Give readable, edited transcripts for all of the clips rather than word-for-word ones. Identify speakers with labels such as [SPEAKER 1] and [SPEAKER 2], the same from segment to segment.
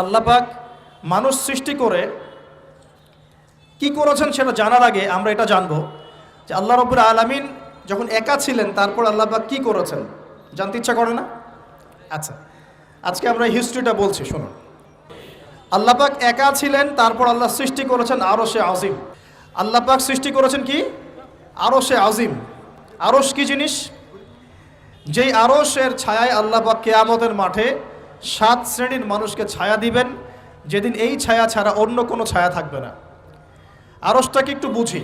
[SPEAKER 1] আল্লাহ পাক মানুষ সৃষ্টি করে কি করেছেন সেটা জানার আগে আমরা এটা জানবো যে আল্লাহ রাব্বুল আলামিন যখন একা ছিলেন তারপর আল্লাহ পাক কি করেছেন জানতে ইচ্ছা করে না? আচ্ছা, আজকে আমরা হিস্ট্রিটা বলছি, শুনুন। আল্লাহ পাক একা ছিলেন, তারপর আল্লাহ সৃষ্টি করেছেন আরশে আজিম। আল্লাহ পাক সৃষ্টি করেছেন কি? আরশে আজিম। আরশ কি জিনিস? যেই আরশের ছায়ায় আল্লাহ পাক কিয়ামতের মাঠে 7 শ্রেণীর মানুষকে ছায়া দিবেন, যেদিন এই ছায়া ছাড়া অন্য কোনো ছায়া থাকবে না। আরশটাকে একটু বুঝি।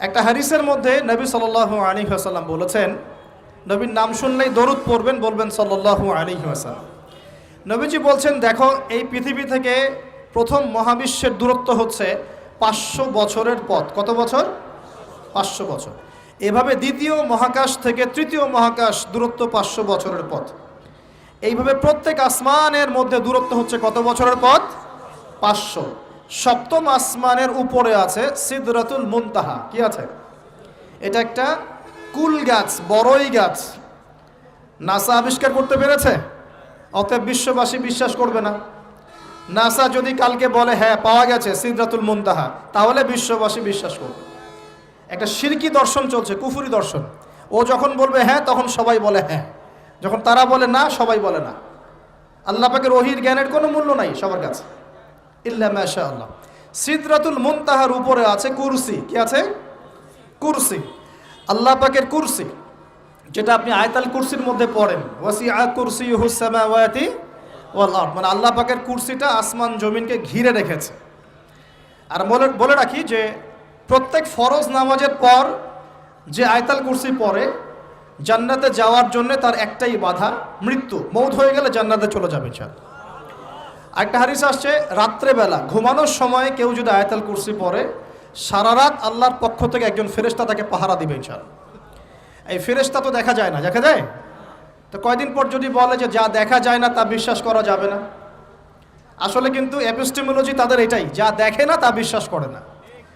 [SPEAKER 1] একটা হাদিসের মধ্যে নবী সাল্লাল্লাহু আলাইহি ওয়াসাল্লাম বলেছেন, নবীর নাম শুনলেই দরুদ পড়বেন, বলবেন সাল্লাল্লাহু আলাইহি ওয়াসাল্লাম। নবীজি বলছেন, দেখো এই পৃথিবী থেকে প্রথম মহাবিশ্বের দূরত্ব হচ্ছে 500 বছরের পথ। কত বছর? 500 বছর। এভাবে দ্বিতীয় মহাকাশ থেকে তৃতীয় মহাকাশ দূরত্ব 500 বছরের পথ। এইভাবে প্রত্যেক আসমানের মধ্যে দূরত্ব হচ্ছে কত বছরের পথ? 500। সপ্তম আসমানের উপরে আছে সিদরাতুল মুনতাহা। কি আছে? এটা একটা কুল গাছ, বড়ই গাছ। নাসা আবিষ্কার করতে পেরেছে, অতএব বিশ্ববাসী বিশ্বাস করবে না। নাসা যদি কালকে বলে হ্যাঁ পাওয়া গেছে সিদরাতুল মুনতাহা, তাহলে বিশ্ববাসী বিশ্বাস করবে। একটা শিরকি দর্শন চলছে, কুফরি দর্শন। ও যখন বলবে হ্যাঁ, তখন সবাই বলে হ্যাঁ, যখন তারা বলে না, সবাই বলে না। আল্লাহ পাকের ওহীর জ্ঞানের কোনো মূল্য নাই সবার কাছে, ইল্লা মাশাআল্লাহ। সিদরাতুল মুনতাহার উপরে আছে কুরসি। কি আছে? কুরসি। আল্লাহ পাকের কুরসি, যেটা আপনি আয়াতুল কুরসির মধ্যে পড়েন, ওয়াসিআ কুরসিয়ুহুস সামাওয়াতি ওয়াল আরদ, মানে আল্লাহ পাকের কুরসিটা আসমান জমিনকে ঘিরে রেখেছে। আর বলে রাখি যে প্রত্যেক ফরজ নামাজের পর যে আয়াতুল কুরসি পড়ে, জান্নাতে যাওয়ার জন্য তার একটাই বাধা, মৃত্যু। মৌত হয়ে গেলে জান্নাতে চলে যাবে ইনশাআল্লাহ। একটা হাদিস আসছে, রাত্রেবেলা ঘুমানোর সময় কেউ যদি আয়াতুল কুরসি পড়ে, সারা রাত আল্লাহর পক্ষ থেকে একজন ফেরেশতা তাকে পাহারা দিবে ইনশাআল্লাহ। এই ফেরেশতা তো দেখা যায় না, দেখা যায়? তো কয়দিন পর যদি বলে যে যা দেখা যায় না তা বিশ্বাস করা যাবে না, আসলে কিন্তু এপিস্টেমোলজি তাদের এটাই, যা দেখে না তা বিশ্বাস করে না।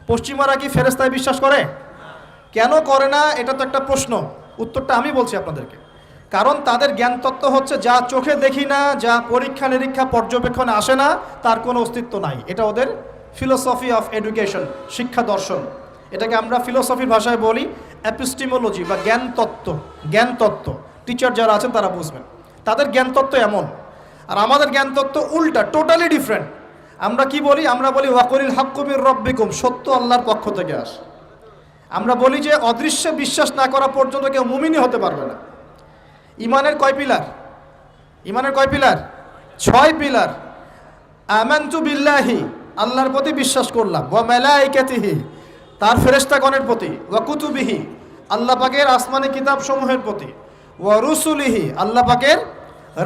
[SPEAKER 1] পশ্চিমারা কি ফেরেশতায় বিশ্বাস করে? কেন করে না? এটা তো একটা প্রশ্ন, উত্তরটা আমি বলছি আপনাদেরকে। কারণ তাদের জ্ঞান তত্ত্ব হচ্ছে যা চোখে দেখি না, যা পরীক্ষা নিরীক্ষা পর্যবেক্ষণে আসে না, তার কোনো অস্তিত্ব নাই। এটা ওদের ফিলোসফি অফ এডুকেশন, শিক্ষা দর্শন। এটাকে আমরা ফিলোসফির ভাষায় বলি এপিস্টেমোলজি বা জ্ঞান তত্ত্ব। জ্ঞান তত্ত্ব টিচার যারা আছেন তারা বুঝবেন, তাদের জ্ঞান তত্ত্ব এমন। আর আমাদের জ্ঞান তত্ত্ব উল্টা, টোটালি ডিফারেন্ট। আমরা কি বলি? আমরা বলি ওয়াকুলিল হাক্কু মির রাব্বিকুম, সত্য আল্লাহর পক্ষ থেকে আসে। আমরা বলি যে অদৃশ্যে বিশ্বাস না করা পর্যন্ত কেউ মুমিনই হতে পারবে না। ইমানের কয় পিলার? ইমানের কয় পিলার? 6 পিলার। আমানতু বিল্লাহি, আল্লাহর প্রতি বিশ্বাস করলাম, ওয়া মালাইকাতিহি, তার ফেরেশতাগণের প্রতি, ওয়া কুতুবিহি, আল্লাহ পাকের আসমানি কিতাব সমূহের প্রতি, ওয়া রুসুলিহি, আল্লাহ পাকের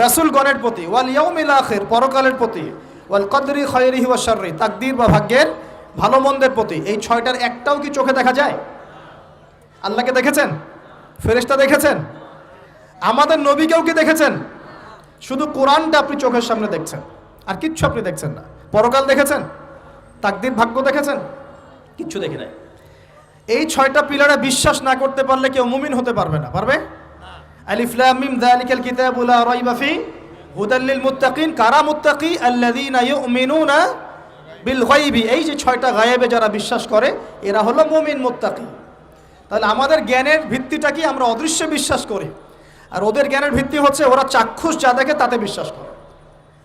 [SPEAKER 1] রাসূলগণের প্রতি, ওয়াল ইয়াউমিল আখির, পরকালের প্রতি, ওয়াল কদরি খায়রিহি ওয়া শাররি, তাকদীর বা ভাগ্যের ভালো মন্দের প্রতি। এই 6টার একটাও কি চোখে দেখা যায়? আল্লাহকে দেখেছেন? ফেরেশতা দেখেছেন? আমাদের নবীকেও কি দেখেছেন? শুধু কোরআনটা আপনি চোখের সামনে দেখছেন, আর কিচ্ছু আপনি দেখছেন না। পরকাল দেখেছেন? তাকদীর, ভাগ্য দেখেছেন? কিচ্ছু দেখি নাই। এই 6টা পিলারে বিশ্বাস না করতে পারলে কেউ মুমিন হতে পারবে না। পারবে? আলিফ লাম মিম যালিকাল কিতাবু লা রাইবা ফি হুদাল লিল মুত্তাকিন। কারা মুত্তাকি? আল্লাযীনা ইউমিনুনা বিল গায়বি। এই যে 6টা গায়েবে যারা বিশ্বাস করে, এরা হলো মুমিন, মুত্তাকি। তাহলে আমাদের জ্ঞানের ভিত্তিটা কি? আমরা অদৃশ্যে বিশ্বাস করি। আর ওদের জ্ঞানের ভিত্তি হচ্ছে ওরা চাক্ষুষ যা দেখে তাতে বিশ্বাস করে।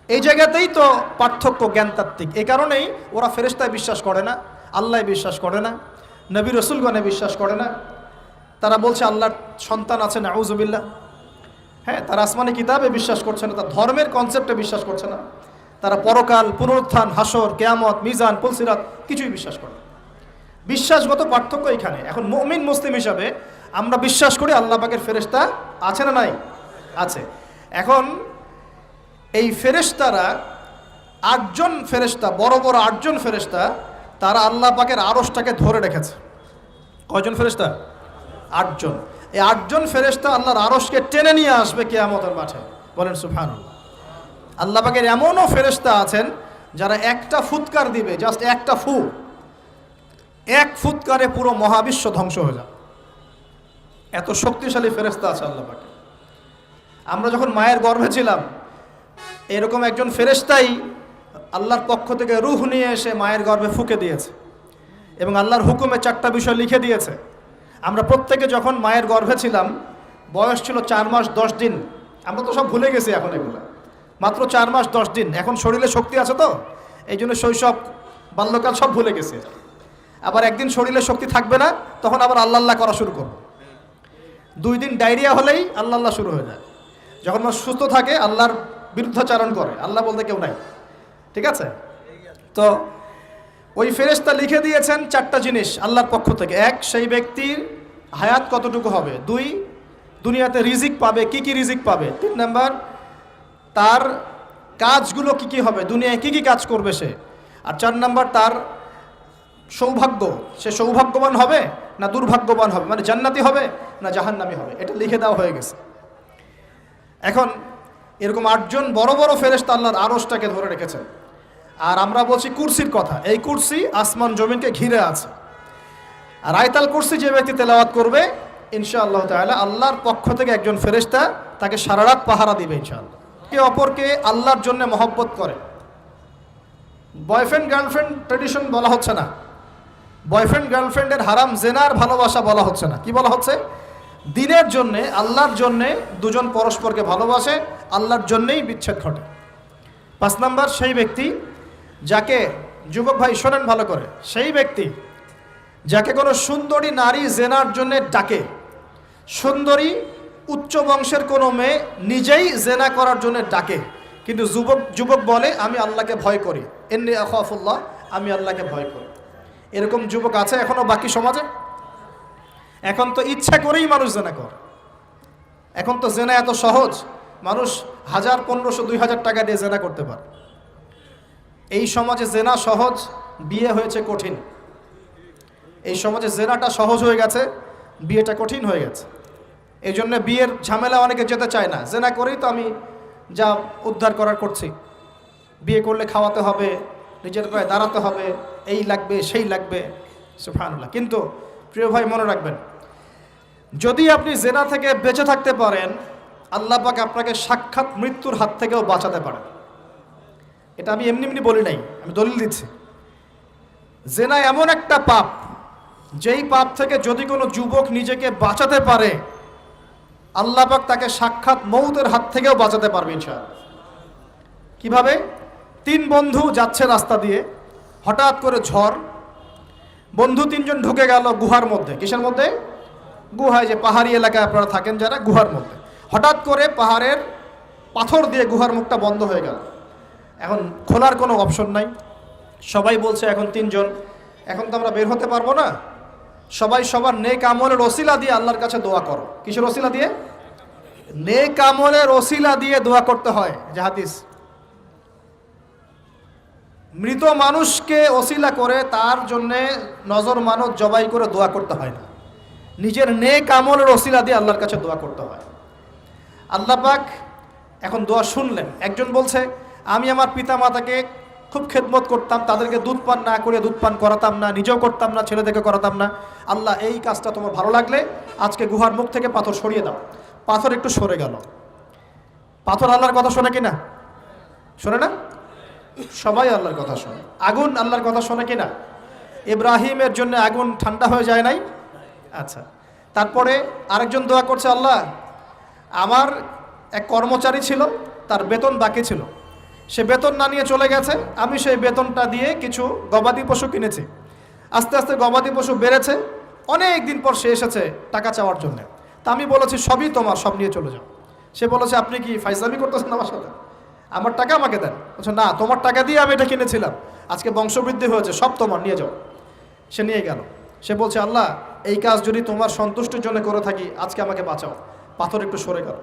[SPEAKER 1] এই জায়গাতেই তো পার্থক্য জ্ঞানতাত্ত্বিক। এই কারণেই ওরা ফেরেশতায় বিশ্বাস করে না, আল্লাহ বিশ্বাস করে না, নবী রসুলগণে বিশ্বাস করে না। তারা বলছে আল্লাহর সন্তান আছে, নাউজুবিল্লাহ। হ্যাঁ, তারা আসমানি কিতাবে বিশ্বাস করছে না, তার ধর্মের কনসেপ্টে বিশ্বাস করছে না। তারা পরকাল, পুনরুত্থান, হাসর, কিয়ামত, মিজান, পুলসিরাত কিছুই বিশ্বাস করে না। বিশ্বাসগত পার্থক্য এখানে। এখন মুমিন মুসলিম হিসাবে আমরা বিশ্বাস করি আল্লাহ পাকের ফেরেশতা আছে না নাই? আছে। এখন এই ফেরেশতারা 8জন ফেরেশতা, বড় বড় 8জন ফেরেশতা, তারা আল্লাহ পাকের আরশটাকে ধরে রেখেছে। কয়জন ফেরেশতা? 8জন। এই 8জন ফেরেশতা আল্লাহর আরশকে টেনে নিয়ে আসবে কিয়ামতের মাঠে। বলেন সুবহানাল্লাহ। আল্লাহ পাকের এমনও ফেরেশতা আছেন যারা একটা ফুৎকার দিবে, জাস্ট একটা ফু, এক ফুৎকারে পুরো মহাবিশ্ব ধ্বংস হয়ে যাবে। এত শক্তিশালী ফেরেশতা আছে আল্লাহ পাকে। আমরা যখন মায়ের গর্ভে ছিলাম, এরকম একজন ফেরেশতাই আল্লাহর পক্ষ থেকে রূহ নিয়ে এসে মায়ের গর্ভে ফুঁকে দিয়েছে এবং আল্লাহর হুকুমে 4টা বিষয় লিখে দিয়েছে। আমরা প্রত্যেকে যখন মায়ের গর্ভে ছিলাম, বয়স ছিল 4 মাস 10 দিন। আমরা তো সব ভুলে গেছি এখন এগুলো, মাত্র 4 মাস 10 দিন। এখন শরীরে শক্তি আছে তো, এই জন্য শৈশব বাল্যকাল সব ভুলে গেছে। আবার একদিন শরীরে শক্তি থাকবে না, তখন আবার আল্লাহ আল্লাহ করা শুরু করবে। 2 দিন ডায়রিয়া হলেই আল্লাহ আল্লাহ শুরু হয়ে যায়। যখন মানুষ সুস্থ থাকে আল্লাহর বিরুদ্ধাচারণ করে, আল্লাহ বলতে কেউ নাই। ঠিক আছে? তো ওই ফেরেশতা লিখে দিয়েছেন 4টা জিনিস আল্লাহর পক্ষ থেকে। 1, সেই ব্যক্তির হায়াত কতটুকু হবে। 2, দুনিয়াতে রিজিক পাবে, কি কি রিজিক পাবে। 3 নাম্বার, তার কাজগুলো কি কি হবে, দুনিয়ায় কি কি কাজ করবে সে। আর 4 নাম্বার, তার সৌভাগ্য, সে সৌভাগ্যবান হবে না দুর্ভাগ্যবান হবে, মানে জান্নাতি হবে না জাহান্নামী হবে। এটা লিখে দেওয়া হয়ে গেছে। এখন এরকম 8 জন বড় বড় ফেরেশতা আল্লাহর আরশটাকে ধরে রেখেছেন। আর আমরা বলছি কুরসির কথা। এই কুরসি আসমান জমিনকে ঘিরে আছে। আর আয়াতুল কুরসি যে ব্যক্তি তেলাওয়াত করবে, ইনশাআল্লাহ তাআলা আল্লাহর পক্ষ থেকে একজন ফেরেশতা তাকে সারা রাত পাহারা দিবে ইনশাআল্লাহ। একে অপরকে আল্লাহর জন্য মহব্বত করে। বয়ফ্রেন্ড গার্লফ্রেন্ড ট্রেডিশন বলা হচ্ছে না। বয়ফ্রেন্ড গার্লফ্রেন্ডের হারাম জেনার ভালোবাসা বলা হচ্ছে না। কি বলা হচ্ছে? দিনের জন্যে, আল্লাহর জন্যে দুজন পরস্পরকে ভালোবাসে, আল্লাহর জন্যেই বিচ্ছেদ ঘটে। 5 নাম্বার, সেই ব্যক্তি যাকে, যুবক ভাই শোনেন ভালো করে, সেই ব্যক্তি যাকে কোনো সুন্দরী নারী জেনার জন্য ডাকে। সুন্দরী উচ্চ বংশের কোনো মেয়ে নিজেই জেনা করার জন্য ডাকে, কিন্তু যুবক বলে আমি আল্লাহকে ভয় করি, ইন্নী আখাফুল্লাহ, আমি আল্লাহকে ভয় করি। এরকম যুবক আছে এখনো বাকি সমাজে? এখন তো ইচ্ছা করেই মানুষ জেনা করে। এখন তো জেনা এত সহজ, মানুষ 1000, 1500, 2000 টাকা দিয়ে জেনা করতে পারে। এই সমাজে জেনা সহজ, বিয়ে হয়েছে কঠিন। এই সমাজে জেনাটা সহজ হয়ে গেছে, বিয়েটা কঠিন হয়ে গেছে। এই জন্য বিয়ের ঝামেলা অনেকে যেতে চায় না। জেনা করেই তো আমি যা উদ্ধার করার করছি। বিয়ে করলে খাওয়াতে হবে, নিজের পায়ে দাঁড়াতে হবে, এই লাগবে সেই লাগবে, সুবহানাল্লাহ। কিন্তু প্রিয় ভাই মনে রাখবেন, যদি আপনি জেনা থেকে বেঁচে থাকতে পারেন, আল্লাহ পাক আপনাকে সাক্ষাৎ মৃত্যুর হাত থেকেও বাঁচাতে পারেন। এটা আমি এমনি এমনি বলি নাই, আমি দলিল দিচ্ছি। জেনা এমন একটা পাপ, যেই পাপ থেকে যদি কোনো যুবক নিজেকে বাঁচাতে পারে, আল্লাহ পাক তাকে সাক্ষাৎ মৌতের হাত থেকেও বাঁচাতে পারবে ইনশাআল্লাহ। কিভাবে? 3 বন্ধু যাচ্ছে রাস্তা দিয়ে, হঠাৎ করে ঝড়, বন্ধু 3 জন ঢুকে গেল গুহার মধ্যে। কিসের মধ্যে? গুহায়, যে পাহাড়ি এলাকায় আপনারা থাকেন যারা, গুহার মধ্যে। হঠাৎ করে পাহাড়ের পাথর দিয়ে গুহার মুখটা বন্ধ হয়ে গেল। এখন খোলার কোনো অপশন নাই। সবাই বলছে এখন 3 জন, এখন তো আমরা বের হতে পারবো না। সবাই সবার নেক আমলের ওসিলা দিয়ে আল্লাহর কাছে দোয়া করো। কিসের ওসিলা দিয়ে? নেক আমলের ওসিলা দিয়ে দোয়া করতে হয়। যে হাদিস, মৃত মানুষকে ওসিলা করে তার জন্যে নজর মানত জবাই করে দোয়া করতে হয় না, নিজের নেক আমলের ওসিলা দিয়ে আল্লাহর কাছে দোয়া করতে হয়। আল্লাহ পাক এখন দোয়া শুনলেন। একজন বলছে আমি আমার পিতা মাতাকে খুব খেদমত করতাম, তাদেরকে দুধ পান না করে দুধ পান করাতাম না, নিজেও করতাম না, ছেলেদেরকে করাতাম না। আল্লাহ এই কাজটা তোমার ভালো লাগলে আজকে গুহার মুখ থেকে পাথর সরিয়ে দাও। পাথর একটু সরে গেল। পাথর আল্লাহর কথা শোনে কিনা? শোনে না? সবাই আল্লাহর কথা শোনে। আগুন আল্লাহর কথা শোনে কিনা? ইব্রাহিমের জন্য আগুন ঠান্ডা হয়ে যায় নাই? আচ্ছা, তারপরে আরেকজন দোয়া করছে, আল্লাহ আমার এক কর্মচারী ছিল, তার বেতন বাকি ছিল, সে বেতন না নিয়ে চলে গেছে, আমি সেই বেতনটা দিয়ে কিছু গবাদি পশু কিনেছি। আস্তে আস্তে গবাদি পশু বেড়েছে, অনেক দিন পর সে এসেছে টাকা চাওয়ার জন্য। তা আমি বলেছি সবই তোমার, সব নিয়ে চলে যাও। সে বলেছে আপনি কি ফাইজলামি করতেছেন আমার সাথে? আমার টাকা আমাকে দেন। বলছে না, তোমার টাকা দিয়ে আমি এটা কিনেছিলাম, আজকে বংশবৃদ্ধি হয়েছে, সব তোমার, নিয়ে যাও। সে নিয়ে গেল। সে বলছে আল্লাহ এই কাজ যদি তোমার সন্তুষ্টির জন্য করে থাকি, আজকে আমাকে বাঁচাও। পাথর একটু সরে গেল।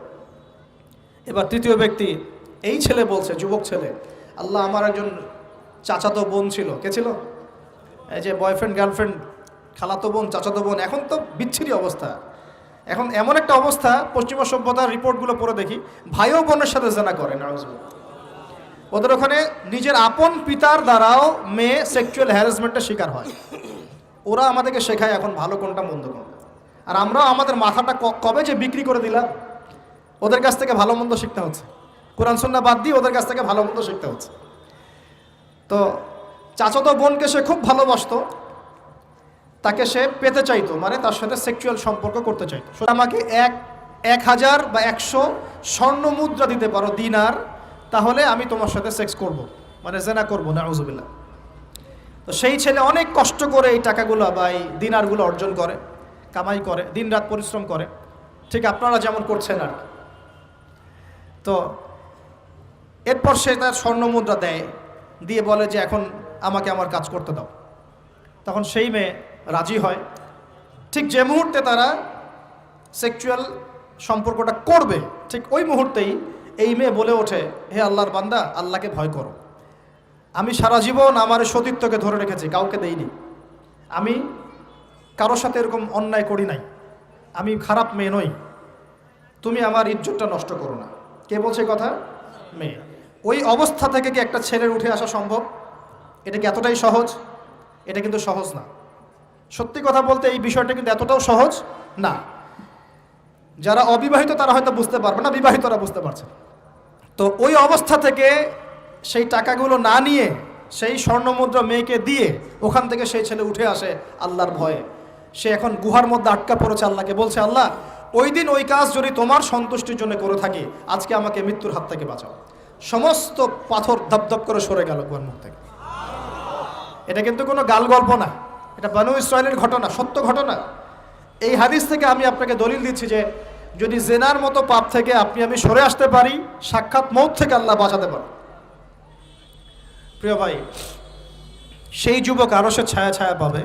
[SPEAKER 1] এবার তৃতীয় ব্যক্তি, এই ছেলে বলছে, যুবক ছেলে, আল্লাহ আমার একজন চাচাতো বোন ছিল। কে ছিল? এই যে বয়ফ্রেন্ড গার্লফ্রেন্ড, খালাতো বোন, চাচাতো বোন, এখন তো বিচ্ছিরি অবস্থা। এখন এমন একটা অবস্থা, পশ্চিমা সভ্যতার রিপোর্টগুলো পড়ে দেখি, ভাইও বোনের সাথে জেনা করে। ওদের ওখানে নিজের আপন পিতার দ্বারাও মেয়ে সেক্সুয়াল হ্যারাসমেন্টের শিকার হয়। ওরা আমাদেরকে শেখায় এখন ভালো কোনটা মন্দ কোনটা, আর আমরাও আমাদের মাথাটা কবে যে বিক্রি করে দিলাম, ওদের কাছ থেকে ভালো মন্দ শিখতে হচ্ছে। কোরআন সুন্নাহ বাদ দিয়ে ওদের কাছ থেকে ভালো মন্দ শিখতে হচ্ছে। তো চাচাতো বোনকে সে খুব ভালোবাসতো, তাকে সে পেতে চাইতো, মানে তার সাথে সেক্সুয়াল সম্পর্ক করতে চাইতো। আমাকে 1000 বা 100 স্বর্ণ মুদ্রা দিতে পারো, দিনার, তাহলে আমি তোমার সাথে সেক্স করব, মানে জেনা করবো, নাউজুবিল্লাহ। তো সেই ছেলে অনেক কষ্ট করে এই টাকাগুলো বা এই দিনারগুলো অর্জন করে, কামাই করে, দিনরাত পরিশ্রম করে, ঠিক আপনারা যেমন করছেন আর কি। তো এরপর সে তার স্বর্ণ মুদ্রা দেয়, দিয়ে বলে যে এখন আমাকে আমার কাজ করতে দাও। তখন সেই মেয়ে রাজি হয়। ঠিক যে মুহূর্তে তারা সেক্সুয়াল সম্পর্কটা করবে, ঠিক ওই মুহূর্তেই এই মেয়ে বলে ওঠে, হে আল্লাহর বান্দা, আল্লাহকে ভয় করো। আমি সারা জীবন আমার সতীত্বকে ধরে রেখেছি, কাউকে দেইনি, আমি কারোর সাথে এরকম অন্যায় করি নাই, আমি খারাপ মেয়ে নই, তুমি আমার ইজ্জতটা নষ্ট করো না। কে বলছে কথা? মেয়ে। ওই অবস্থা থেকে কি একটা ছেলের উঠে আসা সম্ভব? এটা কি এতটাই সহজ? এটা কিন্তু সহজ না। সত্যি কথা বলতে এই বিষয়টা কিন্তু এতটাও সহজ না। যারা অবিবাহিত তারা হয়তো বুঝতে পারবে না, বিবাহিতরা বুঝতে পারছে। তো ওই অবস্থা থেকে সেই টাকাগুলো না নিয়ে সেই স্বর্ণমুদ্রা মেয়েকে দিয়ে ওখান থেকে সেই ছেলে উঠে আসে আল্লাহর ভয়ে। সে এখন গুহার মধ্যে আটকা পড়েছে, আল্লাহকে বলছে, আল্লাহ ওই দিন ওই কাজ যদি তোমার সন্তুষ্টির জন্য করে থাকি, আজকে আমাকে মৃত্যুর হাত থেকে বাঁচাও। সমস্ত পাথর ধপধপ করে সরে গেল গুহার মুখ থেকে। এটা কিন্তু কোনো গাল গল্প না, এটা বনু ইসরায়েলের ঘটনা, সত্য ঘটনা। এই হাদিস থেকে আমি আপনাকে দলিল দিচ্ছি যে যদি জেনার মতো পাপ থেকে আমি সরে আসতে পারি, সাক্ষাৎ মৌত থেকে আল্লাহ বাঁচাতে পারে। প্রিয় ভাই, সেই যুবক আরশের ছায়া ছায়া পাবে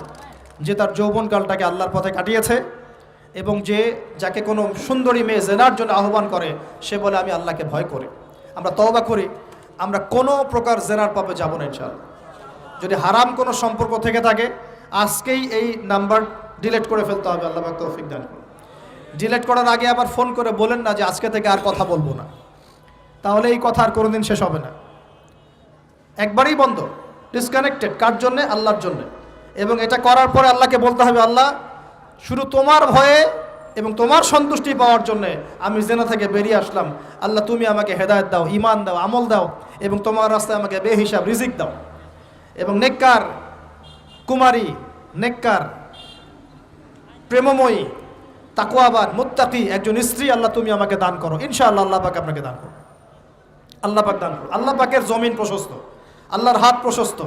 [SPEAKER 1] যে তার যৌবনকালটাকে আল্লাহর পথে কাটিয়েছে, এবং যাকে কোনো সুন্দরী মেয়ে জেনার জন্য আহ্বান করে, সে বলে আমি আল্লাহকে ভয় করি। আমরা তওবা করি, আমরা কোনো প্রকার জেনার পাপে যাব না ইনশাআল্লাহ। যদি হারাম কোনো সম্পর্ক থেকে থাকে, আজকেই এই নাম্বার ডিলিট করে ফেলতে হবে। আল্লাহ পাক তৌফিক দান করুন। ডিলিট করার আগে আবার ফোন করে বলেন না যে আজকে থেকে আর কথা বলবো না, তাহলে এই কথা আর কোনোদিন শেষ হবে না। একবারই বন্ধ, ডিসকানেক্টেড। কার জন্যে? আল্লাহর জন্যে। এবং এটা করার পরে আল্লাহকে বলতে হবে, আল্লাহ শুধু তোমার ভয়ে এবং তোমার সন্তুষ্টি পাওয়ার জন্যে আমি জেনা থেকে বেরিয়ে আসলাম। আল্লাহ তুমি আমাকে হেদায়েত দাও, ঈমান দাও, আমল দাও, এবং তোমার রাস্তায় আমাকে বেহিসাব রিজিক দাও, এবং নেককার কুমারী, নেককার প্রেমময়ী, তাকওয়াবান, মুত্তাকি একজন স্ত্রী আল্লাহ তুমি আমাকে দান করো। ইনশাআল্লাহ আল্লাহ পাক আপনাকে দান করো। আল্লাহ পাক দান করো। আল্লাহ পাকের জমিন প্রশস্ত, আল্লাহর হাত প্রশস্ত।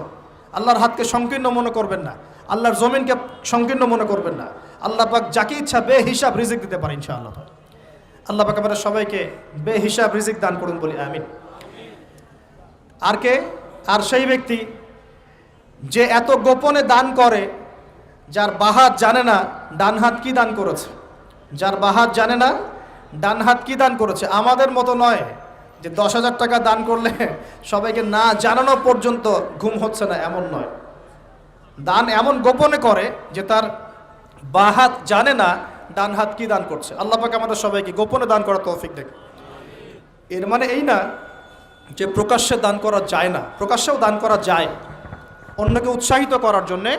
[SPEAKER 1] আল্লাহর হাতকে সংকীর্ণ মনে করবেন না, আল্লাহর জমিনকে সংকীর্ণ মনে করবেন না। আল্লাহ পাক যাকে ইচ্ছা বেহিসাব রিজিক দিতে পারে ইনশাআল্লাহ। আল্লাহ পাক আমাদের সবাইকে বেহিসাব রিজিক দান করুন বলি আমিন। আর সেই ব্যক্তি যে এত গোপনে দান করে, যার বাহাত জানে না ডান হাত কি দান করেছে, যার বাহাত জানে না ডান হাত কি দান করেছে। আমাদের মতো নয় যে 10,000 টাকা দান করলে সবাইকে না জানানো পর্যন্ত ঘুম হচ্ছে না, এমন নয়। দান এমন গোপনে করে যে তার বাহাত জানে না ডান হাত কি দান করছে। আল্লাহ পাক আমাদের সবাইকে গোপনে দান করার তৌফিক দেন। এর মানে এই না যে প্রকাশ্যে দান করা যায় না, প্রকাশ্যেও দান করা যায়। অন্যকে উৎসাহিত করার জন্যে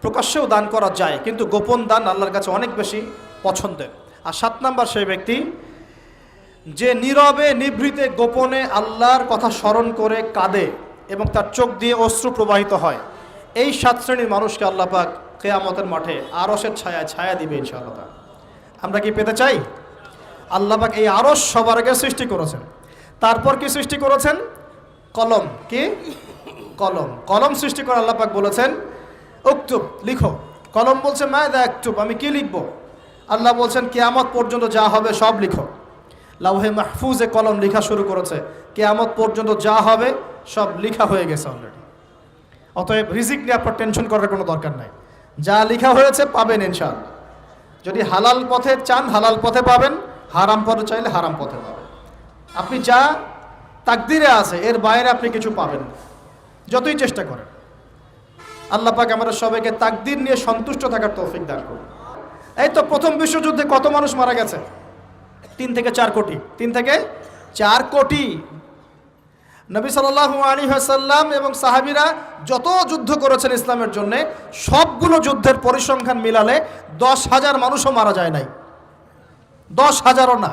[SPEAKER 1] প্রকাশ্যেও দান করা যায়, কিন্তু গোপন দান আল্লাহর কাছে অনেক বেশি পছন্দের। আর 7 নাম্বার সেই ব্যক্তি যে নীরবে নিভৃতে গোপনে আল্লাহর কথা স্মরণ করে কাঁদে এবং তার চোখ দিয়ে অশ্রু প্রবাহিত হয়। এই 7 শ্রেণীর মানুষকে আল্লাহ পাক কিয়ামতের মাঠে আরশের ছায়ায় ছায়া দিবে ইনশাআল্লাহ। আমরা কি পেতে চাই? আল্লাহ পাক এই আরশ সবার আগে সৃষ্টি করেছেন। তারপর কি সৃষ্টি করেছেন? কলম। কি? কলম। কলম সৃষ্টি করে আল্লাহ পাক বলেছেন উকতুব, লিখো। কলম বলছে মাযা আকতুব, আমি কি লিখবো? আল্লাহ বলছেন কিয়ামত পর্যন্ত যা হবে সব লিখো। লাউহে মাহফুজে কলম লেখা শুরু করেছে, কিয়ামত পর্যন্ত যা হবে সব লেখা হয়ে গেছে অলরেডি। অতএব রিজিক নিয়ে আপনার টেনশন করার কোনো দরকার নাই, যা লেখা হয়েছে পাবেন ইনশাআল্লাহ। যদি হালাল পথে চান হালাল পথে পাবেন, হারাম পথে চাইলে হারাম পথে পাবেন। আপনি যা তাকদিরে আছে এর বাইরে আপনি কিছু পাবেন না, যতই চেষ্টা করেন। আল্লাহ পাক আমাদের সবাইকে তাকদির নিয়ে সন্তুষ্ট থাকার তৌফিক দান করুন। এই তো প্রথম বিশ্বযুদ্ধে কত মানুষ মারা গেছে? 3 থেকে 4 কোটি। 3 থেকে 4 কোটি। নবী সাল্লাল্লাহু আলাইহি ওয়াসাল্লাম এবং সাহাবীরা যত যুদ্ধ করেছেন ইসলামের জন্য, সবগুলো যুদ্ধের পরিসংখ্যান মিলালে 10,000 মানুষও মারা যায় নাই। 10,000ও না।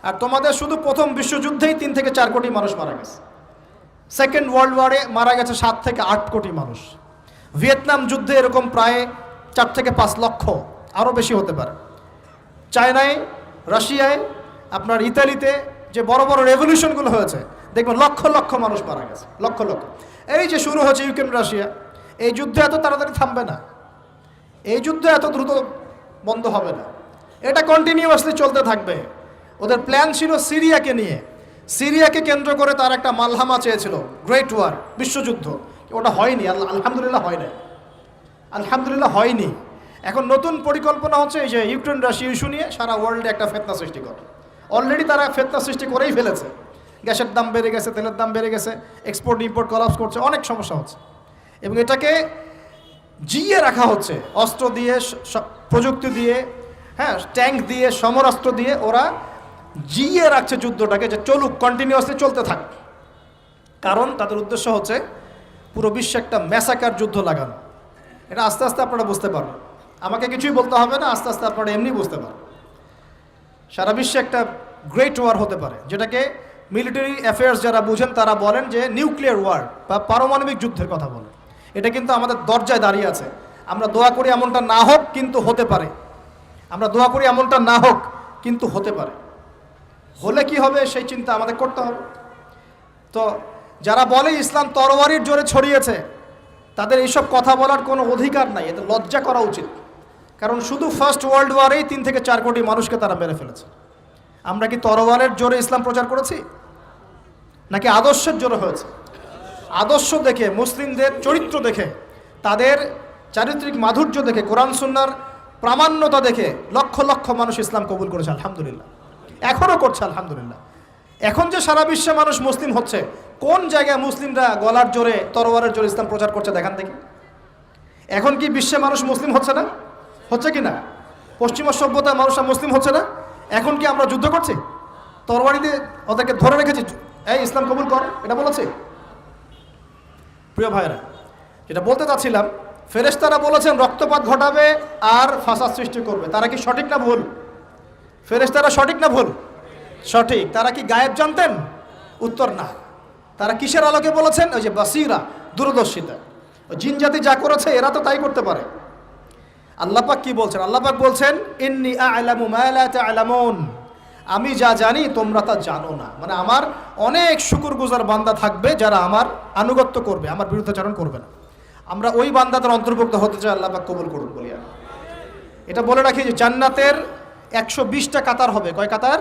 [SPEAKER 1] আর তোমাদের শুধু প্রথম বিশ্বযুদ্ধেই 3 থেকে 4 কোটি মানুষ মারা গেছে। সেকেন্ড ওয়ার্ল্ড ওয়ারে মারা গেছে 7 থেকে 8 কোটি মানুষ। ভিয়েতনাম যুদ্ধে এরকম প্রায় 4 থেকে 5 লক্ষ, আরও বেশি হতে পারে। চায়নায়, রাশিয়ায়, আপনার ইতালিতে যে বড় বড় রেভলিউশনগুলো হয়েছে, দেখবেন লক্ষ লক্ষ মানুষ মারা গেছে, লক্ষ লক্ষ। এই যে শুরু হয়েছে ইউক্রেন রাশিয়া, এই যুদ্ধ এত তাড়াতাড়ি থামবে না, এই যুদ্ধ এত দ্রুত বন্ধ হবে না, এটা কন্টিনিউয়াসলি চলতে থাকবে। ওদের প্ল্যান ছিল সিরিয়াকে নিয়ে, সিরিয়াকে কেন্দ্র করে তার একটা মালহামা চেয়েছিল, গ্রেট ওয়ার, বিশ্বযুদ্ধ। ওটা হয়নি, আলহামদুলিল্লাহ হয় না, আলহামদুলিল্লাহ হয়নি। এখন নতুন পরিকল্পনা হচ্ছে এই যে ইউক্রেন রাশিয়া ইস্যু নিয়ে সারা ওয়ার্ল্ডে একটা ফেতনা সৃষ্টি করে। অলরেডি তারা ফেতনা সৃষ্টি করেই ফেলেছে। গ্যাসের দাম বেড়ে গেছে, তেলের দাম বেড়ে গেছে, এক্সপোর্ট ইম্পোর্ট কলাপস করছে, অনেক সমস্যা হচ্ছে। এবং এটাকে জিয়ে রাখা হচ্ছে অস্ত্র দিয়ে, প্রযুক্তি দিয়ে, হ্যাঁ, ট্যাঙ্ক দিয়ে, সমরাস্ত্র দিয়ে ওরা জিয়ে রাখছে যুদ্ধটাকে, যে চলুক, কন্টিনিউয়াসলি চলতে থাক। কারণ তাদের উদ্দেশ্য হচ্ছে পুরো বিশ্বে একটা ম্যাসাকার যুদ্ধ লাগানো। এটা আস্তে আস্তে আপনারা বুঝতে পারবেন, আমাকে কিছুই বলতে হবে না, আস্তে আস্তে আপনারা এমনি বুঝতে পারবেন। সারা বিশ্বে একটা গ্রেট ওয়ার হতে পারে, যেটাকে মিলিটারি অ্যাফেয়ার্স যারা বুঝেন তারা বলেন যে নিউক্লিয়ার ওয়ার বা পারমাণবিক যুদ্ধের কথা বলেন। এটা কিন্তু আমাদের দরজায় দাঁড়িয়ে আছে। আমরা দোয়া করি এমনটা না হোক, কিন্তু হতে পারে। আমরা দোয়া করি এমনটা না হোক, কিন্তু হতে পারে। হলে কি হবে সেই চিন্তা আমাদের করতে হবে। তো যারা বলে ইসলাম তরবারির জোরে ছড়িয়েছে, তাদের এইসব কথা বলার কোনো অধিকার নাই, এতে লজ্জা করা উচিত। কারণ শুধু ফার্স্ট ওয়ার্ল্ড ওয়ারেই 3 থেকে 4 কোটি মানুষকে তারা মেরে ফেলেছে। আমরা কি তরবারের জোরে ইসলাম প্রচার করেছি, নাকি আদর্শের জোরে হয়েছে? আদর্শ দেখে, মুসলিমদের চরিত্র দেখে, তাদের চারিত্রিক মাধুর্য দেখে, কোরআন সুন্নাহর প্রামাণ্যতা দেখে লক্ষ লক্ষ মানুষ ইসলাম কবুল করেছে, আলহামদুলিল্লাহ। এখনও করছে, আলহামদুলিল্লাহ। এখন যে সারা বিশ্বে মানুষ মুসলিম হচ্ছে, কোন জায়গায় মুসলিমরা গলার জোরে, তরবারের জোরে ইসলাম প্রচার করছে দেখান দেখি। এখন কি বিশ্বে মানুষ মুসলিম হচ্ছে না? হচ্ছে কি না? পশ্চিমা সভ্যতার মানুষরা মুসলিম হচ্ছে না? এখন কি আমরা যুদ্ধ করছি? তরবারি দিয়ে ওদেরকে ধরে রেখেছি, এই ইসলাম কবুল কর, এটা বলেছে? প্রিয় ভাইরা, যেটা বলতে চাচ্ছিলাম, ফেরেশতারা বলেছেন রক্তপাত ঘটাবে আর ফাসাদ সৃষ্টি করবে। তারা কি সঠিক না ভুল? ফেরেশতারা সঠিক না ভুল? সঠিক। তারা কি গায়েব জানতেন? উত্তর না। তারা কিসের আলোকে বলেছেন? ওই যে বাসিরা, দূরদর্শিতা। জিন জাতি যা করেছে এরা তো তাই করতে পারে। আল্লাহ পাক কি বলছেন? আল্লাহ পাক বলছেন ইন্নী আ'লামু মা লা তা'লামুন, আমি যা জানি তোমরা তা জানো না। মানে আমার অনেক শুকরগুজার বান্দা থাকবে যারা আমার আনুগত্য করবে, আমার বিরুদ্ধাচরণ করবে না। আমরা ওই বান্দাদের অন্তর্ভুক্ত হতে চাই, আল্লাহ পাক কবুল করুন বলি। এটা বলে রাখি যে জান্নাতের 120টা কাতার হবে। কয় কাতার?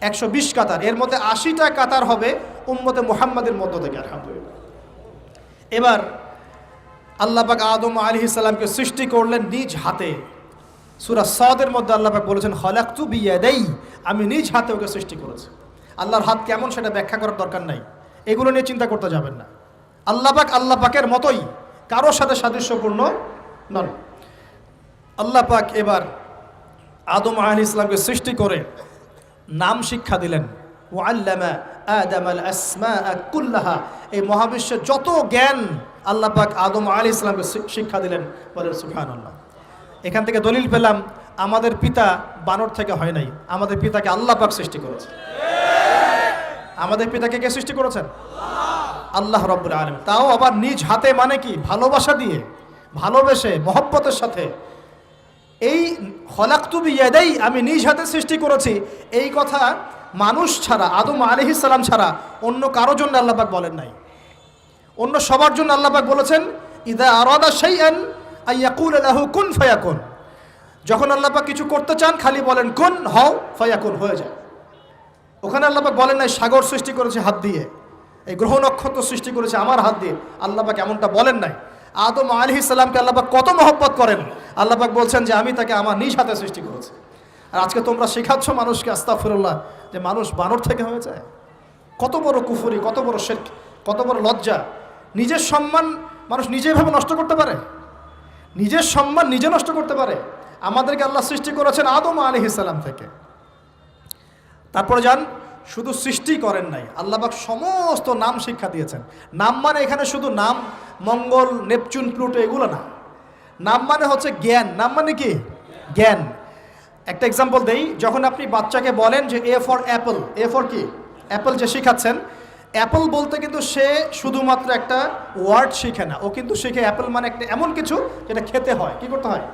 [SPEAKER 1] 120 কাতার। এর মধ্যে 80টা কাতার হবে উম্মতে মুহাম্মাদের মধ্য থেকে, আলহামদুলিল্লাহ। এবার আল্লাহ পাক আদম আলাইহিস সালামকে সৃষ্টি করলেন নিজ হাতে। সূরা সাদের মধ্যে আল্লাহ পাক বলেছেন খলাকতু বিয়াদাই, আমি নিজ হাতে ওকে সৃষ্টি করেছি। আল্লাহর হাত কেমন সেটা ব্যাখ্যা করার দরকার নাই, এগুলো নিয়ে চিন্তা করতে যাবেন না। আল্লাহ পাকের মতোই, কারোর সাথে সাদৃশ্যপূর্ণ নন। আল্লাহ পাক এবার আদম আলাইহিস সালামকে সৃষ্টি করে নাম শিক্ষা দিলেন। ওয়াল্লামা আদামাল আসমাআ কুল্লাহা, এই মহাবিশ্বের যত জ্ঞান আল্লাহ পাক আদম আলাইহিস সালামকে শিক্ষা দিলেন। বলেন সুবহানাল্লাহ। এখান থেকে দলিল পেলাম আমাদের পিতা বানর থেকে হয় নাই, আমাদের পিতাকে আল্লাহ পাক সৃষ্টি করেছে। আমাদের পিতাকে কে সৃষ্টি করেছেন? আল্লাহ রাব্বুল আলামিন। তাও আবার নিজ হাতে, মানে কি? ভালোবাসা দিয়ে, ভালোবেসে, মহব্বতের সাথে। এই খলাকতু বিয়াদাই, আমি নিজ হাতে সৃষ্টি করেছি, এই কথা মানুষ ছাড়া, আদম আলাইহিস সালাম ছাড়া অন্য কারো জন্য আল্লাহ পাক বলেন নাই। অন্য সবার জন্য আল্লাহ পাক বলেছেন ইযা আরাদা শাইআন আইয়াকুলা লাহু কুন ফায়াকুন। যখন আল্লাহ পাক কিছু করতে চান খালি বলেন কুন, হও, ফায়াকুন, হয়ে যায়। ওখানে আল্লাহ পাক বলেন নাই সাগর সৃষ্টি করেছে হাত দিয়ে, এই গ্রহ নক্ষত্র সৃষ্টি করেছে আমার হাত দিয়ে, আল্লাহ পাক এমনটা বলেন নাই। আদম আলাইহিস সালামকে আল্লাহ পাক কত মহব্বত করেন, আল্লাহ পাক বলছেন যে আমি তাকে আমার নিজ হাতে সৃষ্টি করেছি। আর আজকে তোমরা শেখাচ্ছ মানুষকে, আস্তাগফিরুল্লাহ, যে মানুষ বানর থেকে হয়ে যায়। কত বড় কুফরি, কত বড় শিরক, কত বড় লজ্জা। নিজের সম্মান মানুষ নিজেভাবে নষ্ট করতে পারে, নিজের সম্মান নিজে নষ্ট করতে পারে। আমাদেরকে আল্লাহ সৃষ্টি করেছেন আদম আলাইহিস সালাম থেকে। তারপরে যান, শুধু সৃষ্টি করেন নাই, আল্লাহ পাক সমস্ত নাম শিক্ষা দিয়েছেন। নাম মানে এখানে শুধু নাম, মঙ্গল, নেপচুন, প্লুটো এগুলো না। নাম মানে হচ্ছে জ্ঞান। নাম মানে কি? জ্ঞান। একটা এক্সাম্পল দেই, যখন আপনি বাচ্চাকে বলেন যে A for Apple, A for কি অ্যাপল যে শিখাচ্ছেন, অ্যাপল বলতে কিন্তু সে শুধুমাত্র একটা ওয়ার্ড শিখে না, ও কিন্তু শিখে অ্যাপল মানে একটা এমন কিছু যেটা খেতে হয়। কি করতে হয়?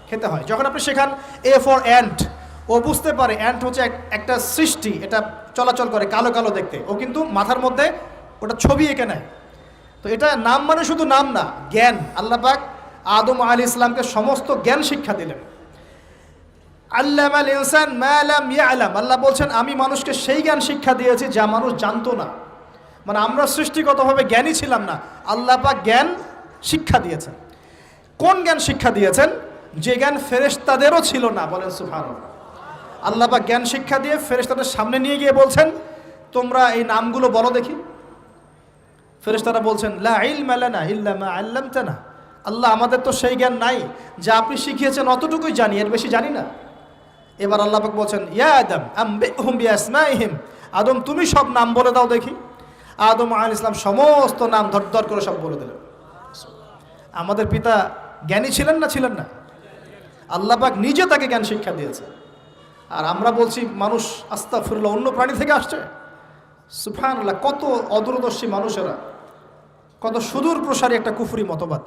[SPEAKER 1] খেতে হয়। যখন আপনি শেখান এ ফর অ্যান্ট, ও বুঝতে পারে অ্যান্ট হচ্ছে একটা সৃষ্টি, এটা চলাচল করে, কালো কালো দেখতে, ও কিন্তু মাথার মধ্যে ওটা ছবি এঁকে নেয়। তো এটা নাম মানে শুধু নাম না, জ্ঞান। আল্লাহ পাক আদম আলাইহিস সালামকে সমস্ত জ্ঞান শিক্ষা দিলেন। আল্লামাল ইনসান মা লাম ইয়ালাম, আল্লাহ বলছেন আমি মানুষকে সেই জ্ঞান শিক্ষা দিয়েছি যা মানুষ জানতো না। মানে আমরা সৃষ্টিগতভাবে জ্ঞানী ছিলাম না, আল্লাহ পাক জ্ঞান শিক্ষা দিয়েছেন। কোন জ্ঞান শিক্ষা দিয়েছেন? যে জ্ঞান ফেরেশতাদেরও ছিল না। বলেন সুবহানাল্লাহ। আল্লাহ পাক জ্ঞান শিক্ষা দিয়ে ফেরেশতাদের সামনে নিয়ে গিয়ে বলছেন তোমরা এই নামগুলো বলো দেখি। ফেরেশতারা বলছেন লা ইলমা লানা ইল্লা মা আল্লামতানা, আল্লাহ আমাদের তো সেই জ্ঞান নাই, যা আপনি শিখিয়েছেন অতটুকুই জানি, এর বেশি জানি না। এবার আল্লাহ পাক বলছেন ইয়া আদম আম্বিহুম বিআসমাইহিম, আদম তুমি সব নাম বলে দাও দেখি। আদম আলাইহিস সালাম সমস্ত নাম ধর করে সব বলে দিলেন। আমাদের পিতা জ্ঞানী ছিলেন না? ছিলেন না? আল্লাহ পাক নিজে তাকে জ্ঞান শিক্ষা দিয়েছে। আর আমরা বলছি মানুষ আস্তাগফিরুল্লাহ অন্য প্রাণী থেকে আসছে। সুবহানাল্লাহ, কত অদূরদর্শী মানুষেরা, কত সুদূর প্রসারী একটা কুফরি মতবাদ।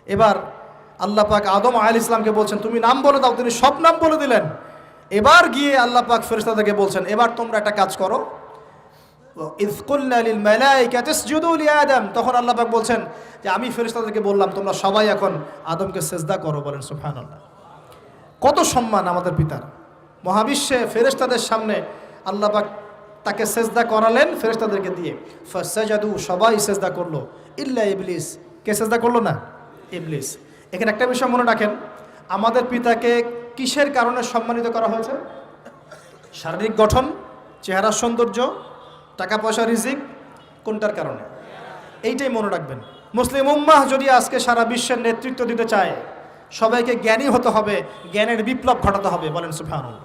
[SPEAKER 1] এবার আল্লাহ পাক আদম আলাইহিস সালামকে বলছেন তুমি নাম বলে দাও, তিনি সব নাম বলে দিলেন। এবার গিয়ে আল্লাহ পাক ফেরেশতাদেরকে বলছেন এবার তোমরা একটা কাজ করো, ইয কুলনা লিল মালাইকাতি ইসজুদু লি আদম, তখন আল্লাহ পাক বলছেন যে আমি ফেরেশতাদেরকে বললাম তোমরা সবাই এখন আদমকে সিজদা করো। বলেন সুবহানাল্লাহ। কত সম্মান আমাদের পিতার। মহাবিশ্বে ফেরেশতাদের সামনে আল্লাহ পাক তাকে সিজদা করালেন ফেরেশতাদেরকে দিয়ে। ফাসাজাদু, সবাই সিজদা করলো, ইল্লা ইবলিস। কে সিজদা করলো না? ইবলিস। এখানে একটা বিষয় মনে রাখেন, আমাদের পিতাকে কিসের কারণে সম্মানিত করা হয়েছে? শারীরিক গঠন, চেহারার সৌন্দর্য, টাকা পয়সা, রিজিক, কোনটার কারণে? এইটাই মনে রাখবেন। মুসলিম উম্মাহ যদি আজকে সারা বিশ্বের নেতৃত্ব দিতে চায়, সবাইকে জ্ঞানী হতে হবে, জ্ঞানের বিপ্লব ঘটাতে হবে। বলেন সুবহানাল্লাহ,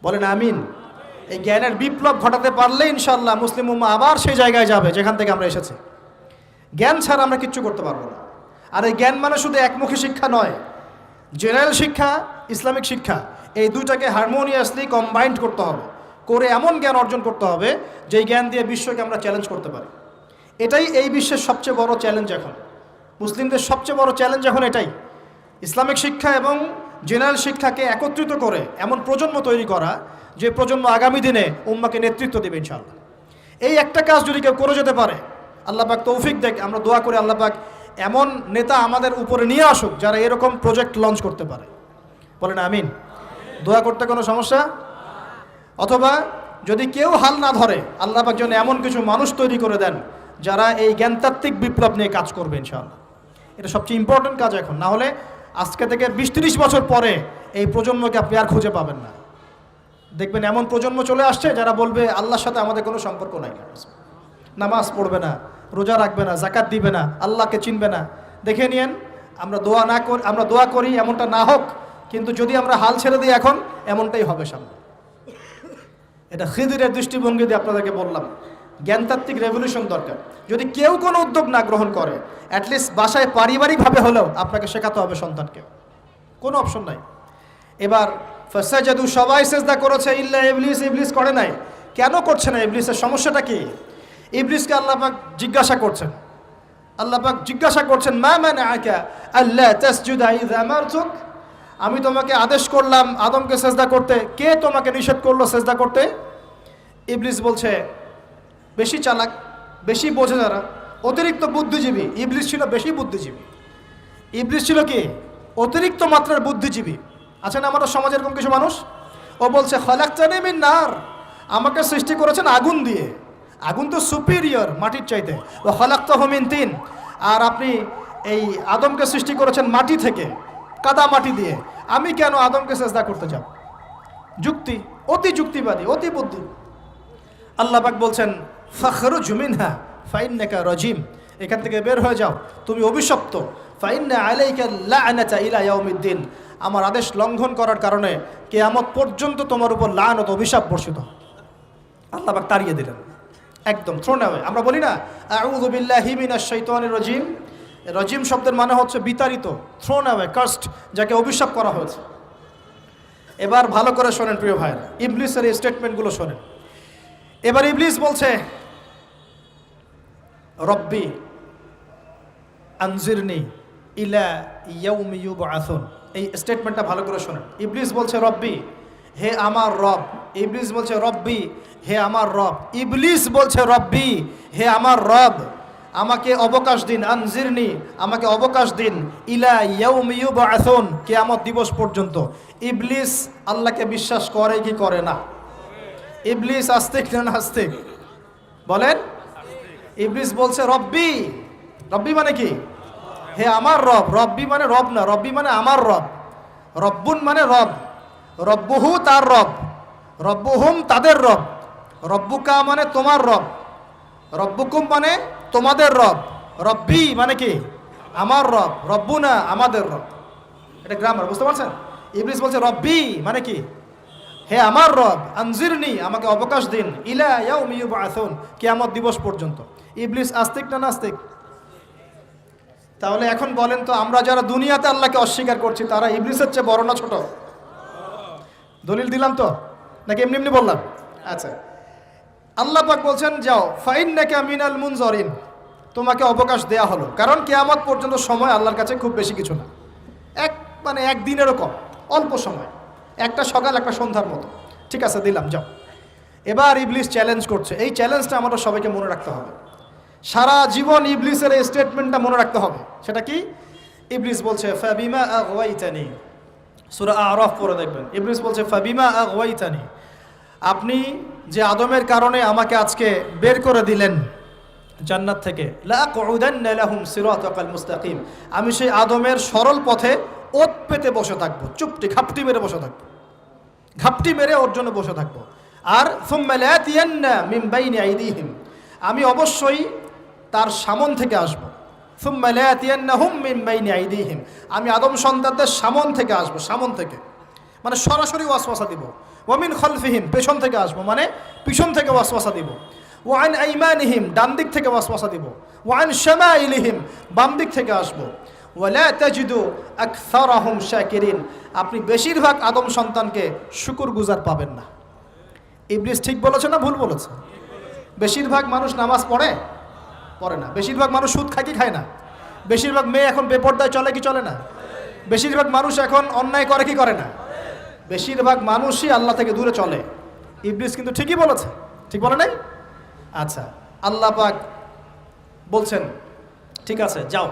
[SPEAKER 1] বলেন আমিন। এই জ্ঞানের বিপ্লব ঘটাতে পারলে ইনশাআল্লাহ মুসলিম উম্মাহ আবার সেই জায়গায় যাবে যেখান থেকে আমরা এসেছি। জ্ঞান ছাড়া আমরা কিচ্ছু করতে পারবো না। আর এই জ্ঞান মানে শুধু একমুখী শিক্ষা নয়, জেনারেল শিক্ষা, ইসলামিক শিক্ষা, এই দুইটাকে হারমোনিয়াসলি কম্বাইন্ড করতে হবে, করে এমন জ্ঞান অর্জন করতে হবে যেই জ্ঞান দিয়ে বিশ্বকে আমরা চ্যালেঞ্জ করতে পারি। এটাই এই বিশ্বের সবচেয়ে বড় চ্যালেঞ্জ এখন, মুসলিমদের সবচেয়ে বড় চ্যালেঞ্জ এখন এটাই, ইসলামিক শিক্ষা এবং জেনারেল শিক্ষাকে একত্রিত করে এমন প্রজন্ম তৈরি করা যে প্রজন্ম আগামী দিনে উম্মাকে নেতৃত্ব দেবে ইনশাআল্লাহ। এই একটা কাজ যদি কেউ করে যেতে পারে, আল্লাহ পাক তৌফিক দেখ, আমরা দোয়া করে আল্লাহ পাক এমন নেতা আমাদের উপরে নিয়ে আসুক যারা এরকম প্রজেক্ট লঞ্চ করতে পারে। বলেন আমিন। দোয়া করতে কোনো সমস্যা? অথবা যদি কেউ হাল না ধরে, আল্লাহ পাক যেন এমন কিছু মানুষ তৈরি করে দেন যারা এই জ্ঞানতাত্ত্বিক বিপ্লব নিয়ে কাজ করবে ইনশাআল্লাহ। এটা সবচেয়ে ইম্পর্টেন্ট কাজ এখন, না হলে আজকে থেকে 20-30 বছর পরে এই প্রজন্মকে আপনি আর খুঁজে পাবেন না। দেখবেন এমন প্রজন্ম চলে আসছে যারা বলবে আল্লাহর সাথে আমাদের কোনো সম্পর্ক নাই, নামাজ পড়বে না, রোজা রাখবে না, যাকাত দিবে না, আল্লাহকে চিনবে না। দেখে নিয়েন, আমরা দোয়া করি এমনটা না হোক, কিন্তু যদি আমরা হাল ছেড়ে দিই এখন, এমনটাই হবে সামনে। এটা খিদিরের দৃষ্টিভঙ্গি দিয়ে আপনাদেরকে বললাম, জ্ঞানতাত্ত্বিক রেভলিউশন দরকার। যদি কেউ কোনো উদ্যোগ না গ্রহণ করে, অ্যাটলিস্ট বাসায় পারিবারিকভাবে হলেও আপনাকে শেখাতে হবে সন্তানকে, কোনো অপশন নাই। এবার ফাসাজাদু, সবাই সেজদা করেছে, ইল্লা ইবলিস, ইবলিস করে নাই। কেন করছে না? ইবলিসের সমস্যাটা কি? ইবলিসকে আল্লাহ পাক জিজ্ঞাসা করছেন, আল্লাহ পাক জিজ্ঞাসা করছেন মা মানাআকা আল্লা তাসজুদা ইয আমারতুক, আমি তোমাকে আদেশ করলাম আদমকে সেজদা করতে, কে তোমাকে নিষেধ করলো সেজদা করতে? ইবলিস বলছে, বেশি চালাক, বেশি বোঝে যারা, অতিরিক্ত বুদ্ধিজীবী। ইবলিস ছিল বেশি বুদ্ধিজীবী। ইবলিস ছিল কি? অতিরিক্ত মাত্রার বুদ্ধিজীবী। আছেন আমাদের সমাজে এরকম কিছু মানুষ, ও বলছে খালাকতানি মিন নার, আমাকে সৃষ্টি করেছেন আগুন দিয়ে, আগুন তো সুপিরিয়র মাটির চাইতে। ও খালাকতাহু মিন তিন, আর আপনি এই আদমকে সৃষ্টি করেছেন মাটি থেকে, কাদা মাটি দিয়ে, আমি কেন আদমকে সেজদা করতে যাব? যুক্তি, অতি যুক্তিবাদী, অতি বুদ্ধি। আল্লাহ পাক বলছেন ফাখরুজ মিনহা ফাইন্নাকা রাজিম, এখান থেকে বের হয়ে যাও, তুমি অভিশপ্ত। ফাইন্না আলাইকা লা'নাতা ইলা ইয়াউমিদ্দিন, আমার আদেশ লঙ্ঘন করার কারণে কিয়ামত পর্যন্ত তোমার উপর লানত, অভিশাপ বর্ষিত। আল্লাহ পাক তাড়িয়ে দিলেন, একদম থ্রোন অ্যাওয়ে। আমরা বলি না আউযু বিল্লাহি মিনাশ শাইতানির রাজিম, রাজিম শব্দের মানে হচ্ছে বিতাড়িত, থ্রোন অ্যাওয়ে, কার্সড, যাকে অভিশাপ করা হয়েছে। এবার ভালো করে শোনেন প্রিয় ভাইরা, ইবলিসের এই স্টেটমেন্টগুলো শোনেন। এবার ইবলিস বলছে রব্বি আনজিরনি ইলা ইয়াউমি ইউবআসুন। এই স্টেটমেন্টটা ভালো করে শোনেন। ইবলিস বলছে রব্বি, হে আমার রব। ইবলিস বলছে রব্বি, হে আমার রব। ইবলিস বলছে রব্বি, হে আমার রব, আমাকে অবকাশ দিন, আনজিরনি, আমাকে অবকাশ দিন, ইলা ইয়াউমি ইউবআসুন, কিয়ামত দিবস পর্যন্ত। ইবলিস আল্লাহকে বিশ্বাস করে কি করে না? ইবলিস আস্তিক না নাস্তিক বলেন? ইবলিস বলছে রব্বি। রব্বি মানে কি? হে আমার রব। রব্বি মানে রব না, রব্বি মানে আমার রব। রব্বুন মানে রব, রব্বুহু তার রব, রব্বুহুম তাদের রব, রব্বুকা মানে তোমার রব, রব্বুকুম মানে তোমাদের রব, রব্বি মানে কি? আমার রব, রব্বুনা আমাদের রব। এটা গ্রামার, বুঝতে পারছেন? ইবলিস বলছে রব্বি মানে কি? হে আমার রব, আনজিরনি, আমাকে অবকাশ দিন, ইলা ইয়াউমি ইউবআসুন, কিয়ামত দিবস পর্যন্ত। ইবলিস আস্তিক না নাস্তিক? তাহলে এখন বলেন তো, আমরা যারা দুনিয়াতে আল্লাহকে অস্বীকার করছি তারা ইবলিসের চেয়ে বড় না ছোট? দলিল দিলাম তো, নাকি এমনি এমনি বললাম? আচ্ছা, আল্লাহ পাক বলছেন যাও, ফাইন্নাকা মিনাল মুনজারিন, তোমাকে অবকাশ দেয়া হলো। কারণ কিয়ামত পর্যন্ত সময় আল্লাহর কাছে খুব বেশি কিছু না, এক দিনেরও কম, অল্প সময়, একটা সকাল একটা সন্ধ্যার মতো। ঠিক আছে, দিলাম, যাও। এবার ইবলিস চ্যালেঞ্জ করছে। এই চ্যালেঞ্জটা আমাদের সবাইকে মনে রাখতে হবে, সারা জীবন ইবলিসের এই স্টেটমেন্টটা মনে রাখতে হবে। সেটা কি? ইবলিস বলছে ফাবিমা আগওয়াইতানি, সূরা আরাফ পড়ে দেখবেন। ইবলিস বলছে ফাবিমা আগওয়াইতানি, আপনি যে আদমের কারণে আমাকে আজকে বের করে দিলেন জান্নাত থেকে, লাআকুদান্না লাহুম সিরাতাকাল মুস্তাকিম, আমি সেই আদমের সরল পথে ওত পেতে বসে থাকবো, চুপটি ঘাপটি মেরে বসে থাকবো, ঘাপটি মেরে ওর জন্য বসে থাকবো। আর সুম্মা লাতিয়ান্না মিন বাইনি আইদিহিম, আমি অবশ্যই তার সামন থেকে আসবো। সুম্মা লাতিয়ান্নাহুম মিন বাইনি আইদিহিম, আমি আদম সন্তানদের সামন থেকে আসবো, সামন থেকে মানে সরাসরি ওয়াসওয়াসা দিব। ওয়া মিন খালফিহিম, পেছন থেকে আসবো মানে পিছন থেকে ওয়াসওয়াসা দিব। ওয়া আন আইমানিহিম, ডান দিক থেকে ওয়াসওয়াসা দিব। ওয়া আন শামাইলিহিম, বাম দিক থেকে আসবো। ওয়ালা তাজিদু আকসারাহুম শাকিরিন, আপনি বেশিরভাগ আদম সন্তানকে শুকরগুজার পাবেন না। ইবলিস ঠিক বলেছে না ভুল বলেছে? বেশিরভাগ মানুষ নামাজ পড়ে না, বেশিরভাগ মানুষ সুদ খায় কি খায় না, বেশিরভাগ মেয়ে এখন বেপরদায় চলে কি চলে না, বেশিরভাগ মানুষ এখন অন্যায় করে কি করে না, বেশিরভাগ মানুষই আল্লাহ থেকে দূরে চলে। ইবলিস কিন্তু ঠিকই বলেছে, ঠিক বলে নাই? আচ্ছা, আল্লাহ পাক বলছেন ঠিক আছে, যাও,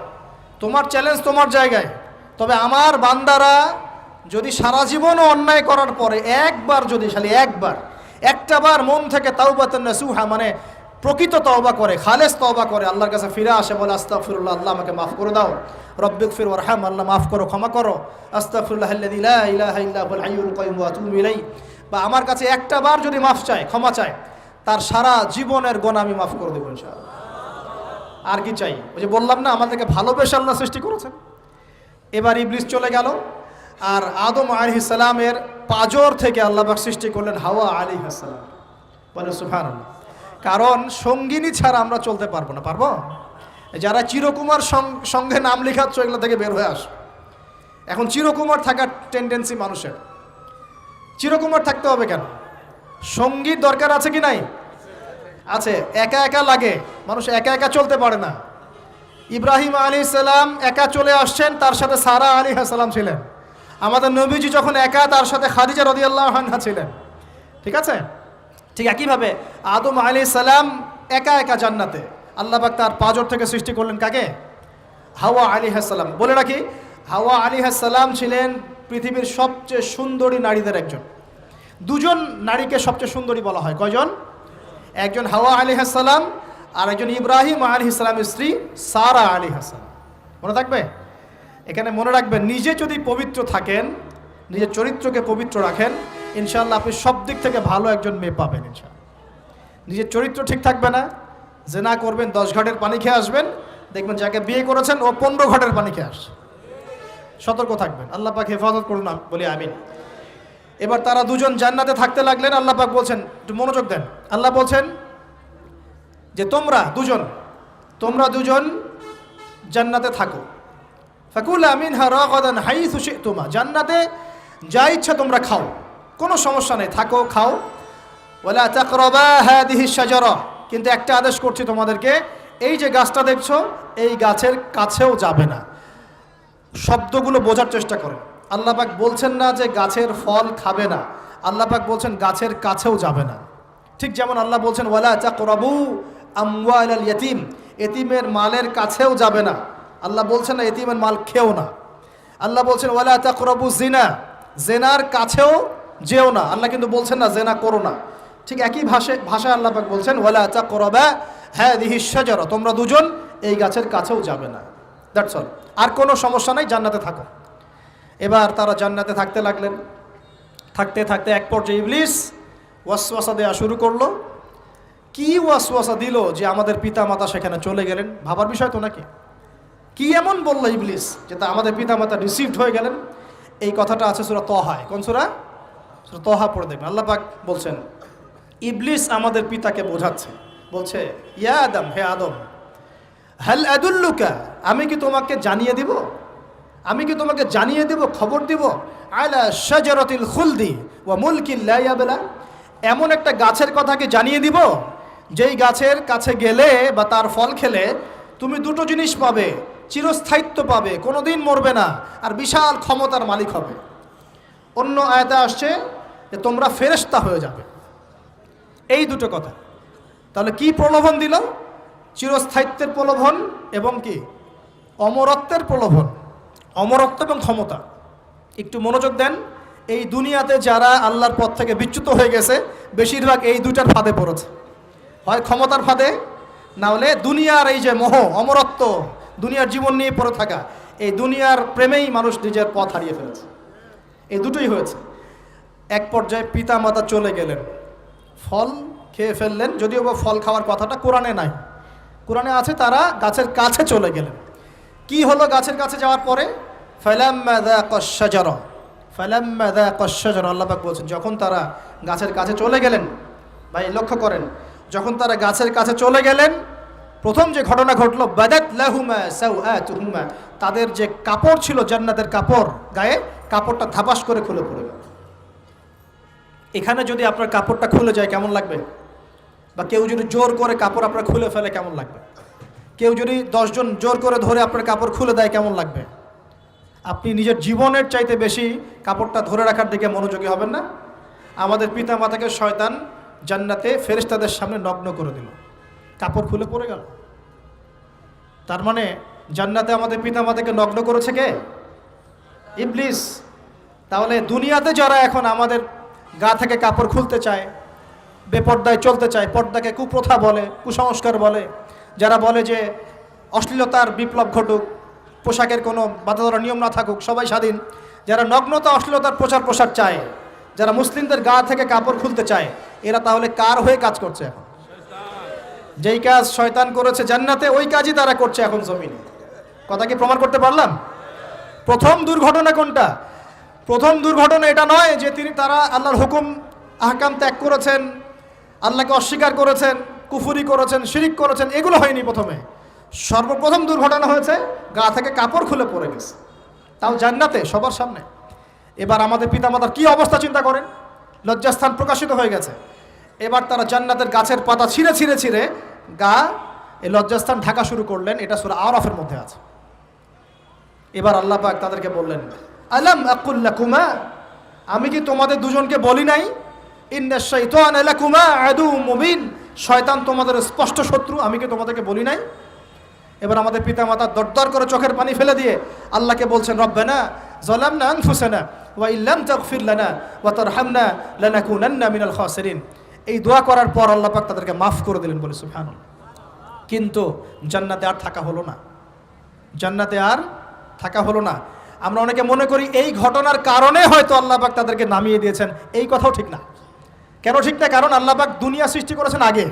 [SPEAKER 1] তোমার চ্যালেঞ্জ তোমার জায়গায়, তবে আমার বান্দারা যদি সারা জীবনও অন্যায় করার পরে একবার, যদি খালি একটা বার মন থেকে তাওবাতান নাসুহা মানে প্রকৃত তওবা করে, খালেস তওবা করে, আল্লাহর কাছে ফিরে আসে, বলে আস্তাগফিরুল্লাহ, আল্লাহ আমাকে মাফ করে দাও, রব্বিগফির ওয়ারহাম, আল্লাহ মাফ করো, ক্ষমা করো, আস্তাগফিরুল্লাহাল্লাযী লা ইলাহা ইল্লা হুয়াল হাইয়ুল কাইয়্যুম ওয়া আতুবু ইলাইহি, বা আমার কাছে একটা বার যদি মাফ চায়, ক্ষমা চায়, তার সারা জীবনের গুনাহ আমি মাফ করে দেব ইনশাআল্লাহ। আর কি চাই? ওই যে বললাম না, আমাদেরকে ভালোবেসে আল্লাহ সৃষ্টি করেছেন। এবার ইবলিস চলে গেল, আর আদম আলাইহিস সালামের পাজর থেকে আল্লাহ পাক সৃষ্টি করলেন হাওয়া আলাইহিস সালাম। বলে সুবহানাল্লাহ। কারণ সঙ্গিনী ছাড়া আমরা চলতে পারবো না। পারবো? যারা চিরকুমার সঙ্গে নাম লেখাচ্ছ, এগুলো থেকে বের হয়ে আস। এখন চিরকুমার থাকার টেন্ডেন্সি মানুষের, চিরকুমার থাকতে হবে কেন? সঙ্গীত দরকার আছে কি নাই? আছে। একা একা লাগে, মানুষ একা একা চলতে পারে না। ইব্রাহিম আলাইহিস সালাম একা চলে আসছেন, তার সাথে সারা আলাইহিস সালাম ছিলেন। আমাদের নবীজি যখন একা, তার সাথে খাদিজা রাদিয়াল্লাহু আনহা ছিলেন। ঠিক আছে? ঠিক একইভাবে আদম আলাইহিস সালাম একা একা জান্নাতে, আল্লাহ পাক তার পাঁজর থেকে সৃষ্টি করলেন কাকে? হাওয়া আলাইহিস সালাম। বলে রাখি, হাওয়া আলাইহিস সালাম ছিলেন পৃথিবীর সবচেয়ে সুন্দরী নারীদের একজন। দুজন নারীকে সবচেয়ে সুন্দরী বলা হয়। কয়জন? একজন হাওয়া আলাইহিস সালাম, আর একজন ইব্রাহিম আলাইহিস সালামের স্ত্রী সারা আলাইহিস সালাম। মনে থাকবে? এখানে মনে রাখবেন, নিজে যদি পবিত্র থাকেন, নিজের চরিত্রকে পবিত্র রাখেন, ইনশাআল্লাহ আপনি সব দিক থেকে ভালো একজন মেয়ে পাবেন ইনশাআল্লাহ। নিজের চরিত্র ঠিক থাকবে না, জেনা করবেন, 10 ঘাটের পানি খেয়ে আসবেন, দেখবেন যাকে বিয়ে করেছেন ও 15 ঘাটের পানি খেয়ে আসছে। সতর্ক থাকবেন, আল্লাহ পাক হেফাজত করুন, বলি আমিন। এবার তারা দুজন জান্নাতে থাকতে লাগলেন। আল্লাহ পাক বলছেন, একটু মনোযোগ দেন, আল্লাহ বলছেন যে তোমরা দুজন জান্নাতে থাকো। ফাকুলা মিনহা রাগাদান হাইসু শি'তুমা, জান্নাতে যা ইচ্ছা তোমরা খাও, কোনো সমস্যা নেই, থাকো খাও। ওয়ালা তাকরাবা হাদিহি শাজারা, কিন্তু একটা আদেশ করছি তোমাদেরকে, এই যে গাছটা দেখছো এই গাছের কাছেও যাবে না। শব্দগুলো বোঝার চেষ্টা করো। আল্লাহ পাক বলছেন না যে গাছের ফল খাবে না, আল্লাহ পাক বলছেন গাছের কাছেও যাবে না। ঠিক যেমন আল্লাহ বলছেন ওয়ালা তাকরাবু আমওয়ালাল ইয়াতীম, এতিমের মালের কাছেও যাবে না। আল্লাহ বলছেন না এতিমের মাল খেও না। আল্লাহ বলছেন ওয়ালা তাকরাবু জিনা, জেনার কাছেও যেও না। আল্লাহ কিন্তু বলছেন না জেনা করো না। ঠিক একই ভাষায় আল্লাহ পাক বলছেন ওয়ালা তাকরাবা হাদিহি শাজারা, তোমরা দুজন এই গাছের কাছেও যাবে না। That's all. আর কোনো সমস্যা নাই, জান্নাতে থাকো। এবার তারা জান্নাতে থাকতে লাগলেন। থাকতে থাকতে এক পর্যায়ে ইবলিস ওয়াসওয়াসা দেওয়া শুরু করলো। কি ওয়াসওয়াসা দিল যে আমাদের পিতা মাতা সেখানে চলে গেলেন? ভাবার বিষয় তো নাকি? কি এমন বললো ইবলিস যে তা আমাদের পিতা মাতা রিসিভড হয়ে গেলেন? এই কথাটা আছে সূরা তহায়। কোন সূরা? সূরা তহা পড়ে দেখবেন। আল্লাহ পাক বলছেন ইবলিস আমাদের পিতাকে বোঝাচ্ছে, বলছে ইয়া আদম, হে আদম, হাল আদুল্লুকা, আমি কি তোমাকে জানিয়ে দিব, আমি কি তোমাকে জানিয়ে দিব, খবর দিব, আলা শাজারাতিল খুলদি ওয়া মুলকিন লা ইয়াবলা, এমন একটা গাছের কথা কি জানিয়ে দিব যেই গাছের কাছে গেলে বা তার ফল খেলে তুমি দুটো জিনিস পাবে, চিরস্থায়িত্ব পাবে, কোনোদিন মরবে না, আর বিশাল ক্ষমতার মালিক হবে। অন্য আয়াতে আসছে যে তোমরা ফেরেশতা হয়ে যাবে। এই দুটো কথা। তাহলে কি প্রলোভন দিল? চিরস্থায়িত্বের প্রলোভন এবং কি অমরত্বের প্রলোভন। অমরত্ব এবং ক্ষমতা। একটু মনোযোগ দেন, এই দুনিয়াতে যারা আল্লাহর পথ থেকে বিচ্যুত হয়ে গেছে বেশিরভাগ এই দুইটার ফাঁদে পড়েছে। হয় ক্ষমতার ফাঁদে, না হলে দুনিয়ার এই যে মোহ, অমরত্ব, দুনিয়ার জীবন নিয়ে পড়ে থাকা, এই দুনিয়ার প্রেমেই মানুষ নিজের পথ হারিয়ে ফেলেছে। এই দুটোই হয়েছে। এক পর্যায়ে পিতা মাতা চলে গেলেন, ফল খেয়ে ফেললেন, যদিও বা ফল খাওয়ার কথাটা কোরআনে নাই, কোরআনে আছে তারা গাছের কাছে চলে গেলেন। কি হলো গাছের কাছে যাওয়ার পরে? ফালাম্মা যাকাশ শাজারা, ফালাম্মা যাকাশ শাজারা, আল্লাহ পাক বলছেন যখন তারা গাছের কাছে চলে গেলেন। ভাই লক্ষ্য করেন, যখন তারা গাছের কাছে চলে গেলেন প্রথম যে ঘটনা ঘটলো, বাদাত লাহুমা সাওআতুহুমা, তাদের যে কাপড় ছিল জান্নাতের কাপড় গায়ে, কাপড়টা ধাপাস করে খুলে পড়ে গেল। এখানে যদি আপনার কাপড়টা খুলে যায় কেমন লাগবে? বা কেউ যদি জোর করে কাপড় আপনার খুলে ফেলে কেমন লাগবে? কেউ যদি 10 জন জোর করে ধরে আপনার কাপড় খুলে দেয় কেমন লাগবে? আপনি নিজের জীবনের চাইতে বেশি কাপড়টা ধরে রাখার দিকে মনোযোগী হবেন না? আমাদের পিতা মাতাকে শয়তান জান্নাতে ফেরেশতাদের সামনে নগ্ন করে দিল, কাপড় খুলে পড়ে গেল। তার মানে জান্নাতে আমাদের পিতা মাতাকে নগ্ন করেছে কে? ইবলিস। তাহলে দুনিয়াতে যারা এখন আমাদের গা থেকে কাপড় খুলতে চায়, বেপর্দায় চলতে চায়, পর্দাকে কুপ্রথা বলে, কুসংস্কার বলে, যারা বলে যে অশ্লীলতার বিপ্লব ঘটুক, পোশাকের কোনো বাধা ধরা নিয়ম না থাকুক, সবাই স্বাধীন, যারা নগ্নতা অশ্লীলতার প্রচার প্রসার চায়, যারা মুসলিমদের গা থেকে কাপড় খুলতে চায়, এরা তাহলে কার হয়ে কাজ করছে এখন? যেই কাজ শয়তান করেছে জান্নাতে ওই কাজই তারা করছে এখন জমিনে। কথা কি প্রমাণ করতে পারলাম? প্রথম দুর্ঘটনা কোনটা? প্রথম দুর্ঘটনা এটা নয় যে তারা আল্লাহর হুকুম আহকাম ত্যাগ করেছেন, আল্লাহকে অস্বীকার করেছেন, কুফরি করেছেন, শিরিক করেছেন, এগুলো হয়নি। প্রথমে সর্বপ্রথম দুর্ঘটনা হয়েছে গা থেকে কাপড় খুলে পড়ে গেছে, তাও জান্নাতে সবার সামনে। এবার আমাদের পিতামাতার কি অবস্থা চিন্তা করেন, লজ্জাস্থান প্রকাশিত হয়ে গেছে। এবার তারা জান্নাতের গাছের পাতা ছিঁড়ে ছিঁড়ে ছিঁড়ে গা এই লজ্জাস্থান ঢাকা শুরু করলেন। এটা সূরা আরাফের মধ্যে আছে। এবার আল্লাহ পাক তাদেরকে বললেন আলাম আকুল লাকুমা, আমি কি তোমাদের দুজনকে বলি নাই, ইন্নাশ শাইতানা লাকুমা আদুউম মুবিন, শয়তান তোমাদের স্পষ্ট শত্রু, আমি কি তোমাদেরকে বলি নাই? এবার আমাদের পিতা মাতা দরদর করে চোখের পানি ফেলে দিয়ে আল্লাহকে বলছেন রব্বানা যালামনা আনফুসানা ওয়া ইল্লাম তাগফির লানা ওয়া তারহামনা লানাকুনান্না মিনাল খাসিরিন। এই দোয়া করার পর আল্লাহ পাক তাদেরকে মাফ করে দিলেন, বলে সুবহানাল্লাহ। কিন্তু জান্নাতে আর থাকা হলো না, জান্নাতে আর থাকা হলো না। আমরা অনেকে মনে করি এই ঘটনার কারণে হয়তো আল্লাহ পাক তাদেরকে নামিয়ে দিয়েছেন, এই কথাও ঠিক না। কেন ঠিক না? কারণ আল্লাহ পাক দুনিয়া সৃষ্টি করেছেন আগে,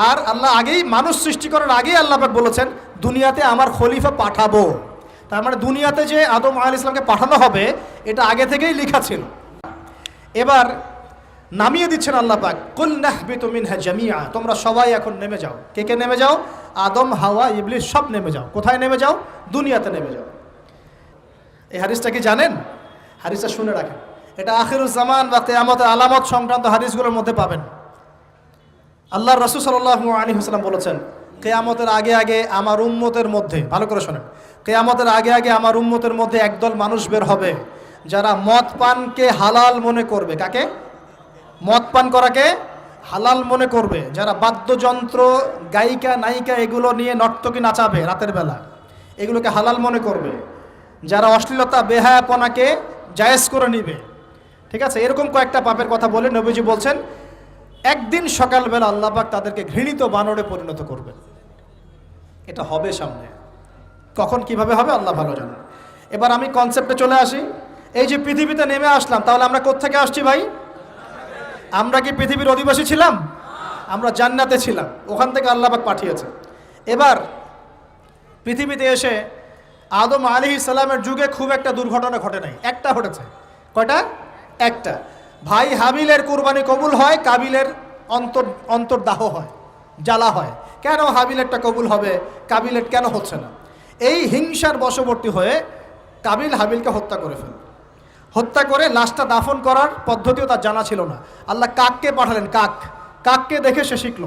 [SPEAKER 1] আর আল্লাহ আগেই মানুষ সৃষ্টি করার আগেই আল্লাহ পাক বলেছেন দুনিয়াতে আমার খলিফা পাঠাবো। তার মানে দুনিয়াতে যে আদম আলাইহিস সালামকে পাঠানো হবে এটা আগে থেকেই লেখা ছিল। এবার নামিয়ে দিচ্ছেন আল্লাহ পাক, কুল নাহবিতু মিনহা জামিআ, তোমরা সবাই এখন নেমে যাও। কে কে নেমে যাও? আদম, হাওয়া, ইবলিস সব নেমে যাও। কোথায় নেমে যাও? দুনিয়াতে নেমে যাও। এই হাদিসটা কি জানেন? হাদিসটা শুনে রাখেন, এটা আখিরুজ জামান বা কিয়ামতের আলামত সংক্রান্ত হাদিসগুলোর মধ্যে পাবেন। আল্লাহর রাসূল সাল্লাল্লাহু আলাইহি ওয়াসাল্লাম বলেছেন, কিয়ামতের আগে আগে আমার উম্মতের মধ্যে, ভালো করে শোনেন, কিয়ামতের আগে আগে আমার উম্মতের মধ্যে একদল মানুষ বের হবে যারা মদ পানকে হালাল মনে করবে। কাকে? মদ পান করাকে হালাল মনে করবে। যারা বাদ্যযন্ত্র, গায়িকা, নায়িকা এগুলো নিয়ে নর্তকী নাচাবে রাতের বেলা, এগুলোকে হালাল মনে করবে। যারা অশ্লীলতা, বেহায়াপনাকে জায়েজ করে নিবে। ঠিক আছে, এরকম কয়েকটা পাপের কথা বলে নবীজি বলছেন একদিন সকালবেলা আল্লাহ পাক তাদেরকে ঘৃণিত বানরে পরিণত করবেন। এটা হবে সামনে, কখন কিভাবে হবে আল্লাহ ভালো জানেন। এবার আমি কনসেপ্টে চলে আসি। এই যে পৃথিবীতে নেমে আসলাম, তাহলে আমরা কোত্থেকে আসছি ভাই? আমরা কি পৃথিবীর অধিবাসী ছিলাম? আমরা জান্নাতে ছিলাম, ওখান থেকে আল্লাহ পাক পাঠিয়েছে। এবার পৃথিবীতে এসে আদম আলাইহিস সালামের যুগে খুব একটা দুর্ঘটনা ঘটে নাই, একটা ঘটেছে। কয়টা? একটা। ভাই হাবিলের কুরবানি কবুল হয়, কাবিলের অন্তর্দাহ হয়, জ্বালা হয়। কেন হাবিলেরটা কবুল হবে, কাবিলের কেন হচ্ছে না? এই হিংসার বশবর্তী হয়ে কাবিল হাবিলকে হত্যা করে ফেলে। হত্যা করে লাশটা দাফন করার পদ্ধতিও তার জানা ছিল না। আল্লাহ কাককে পাঠালেন, কাককে দেখে সে শিখল।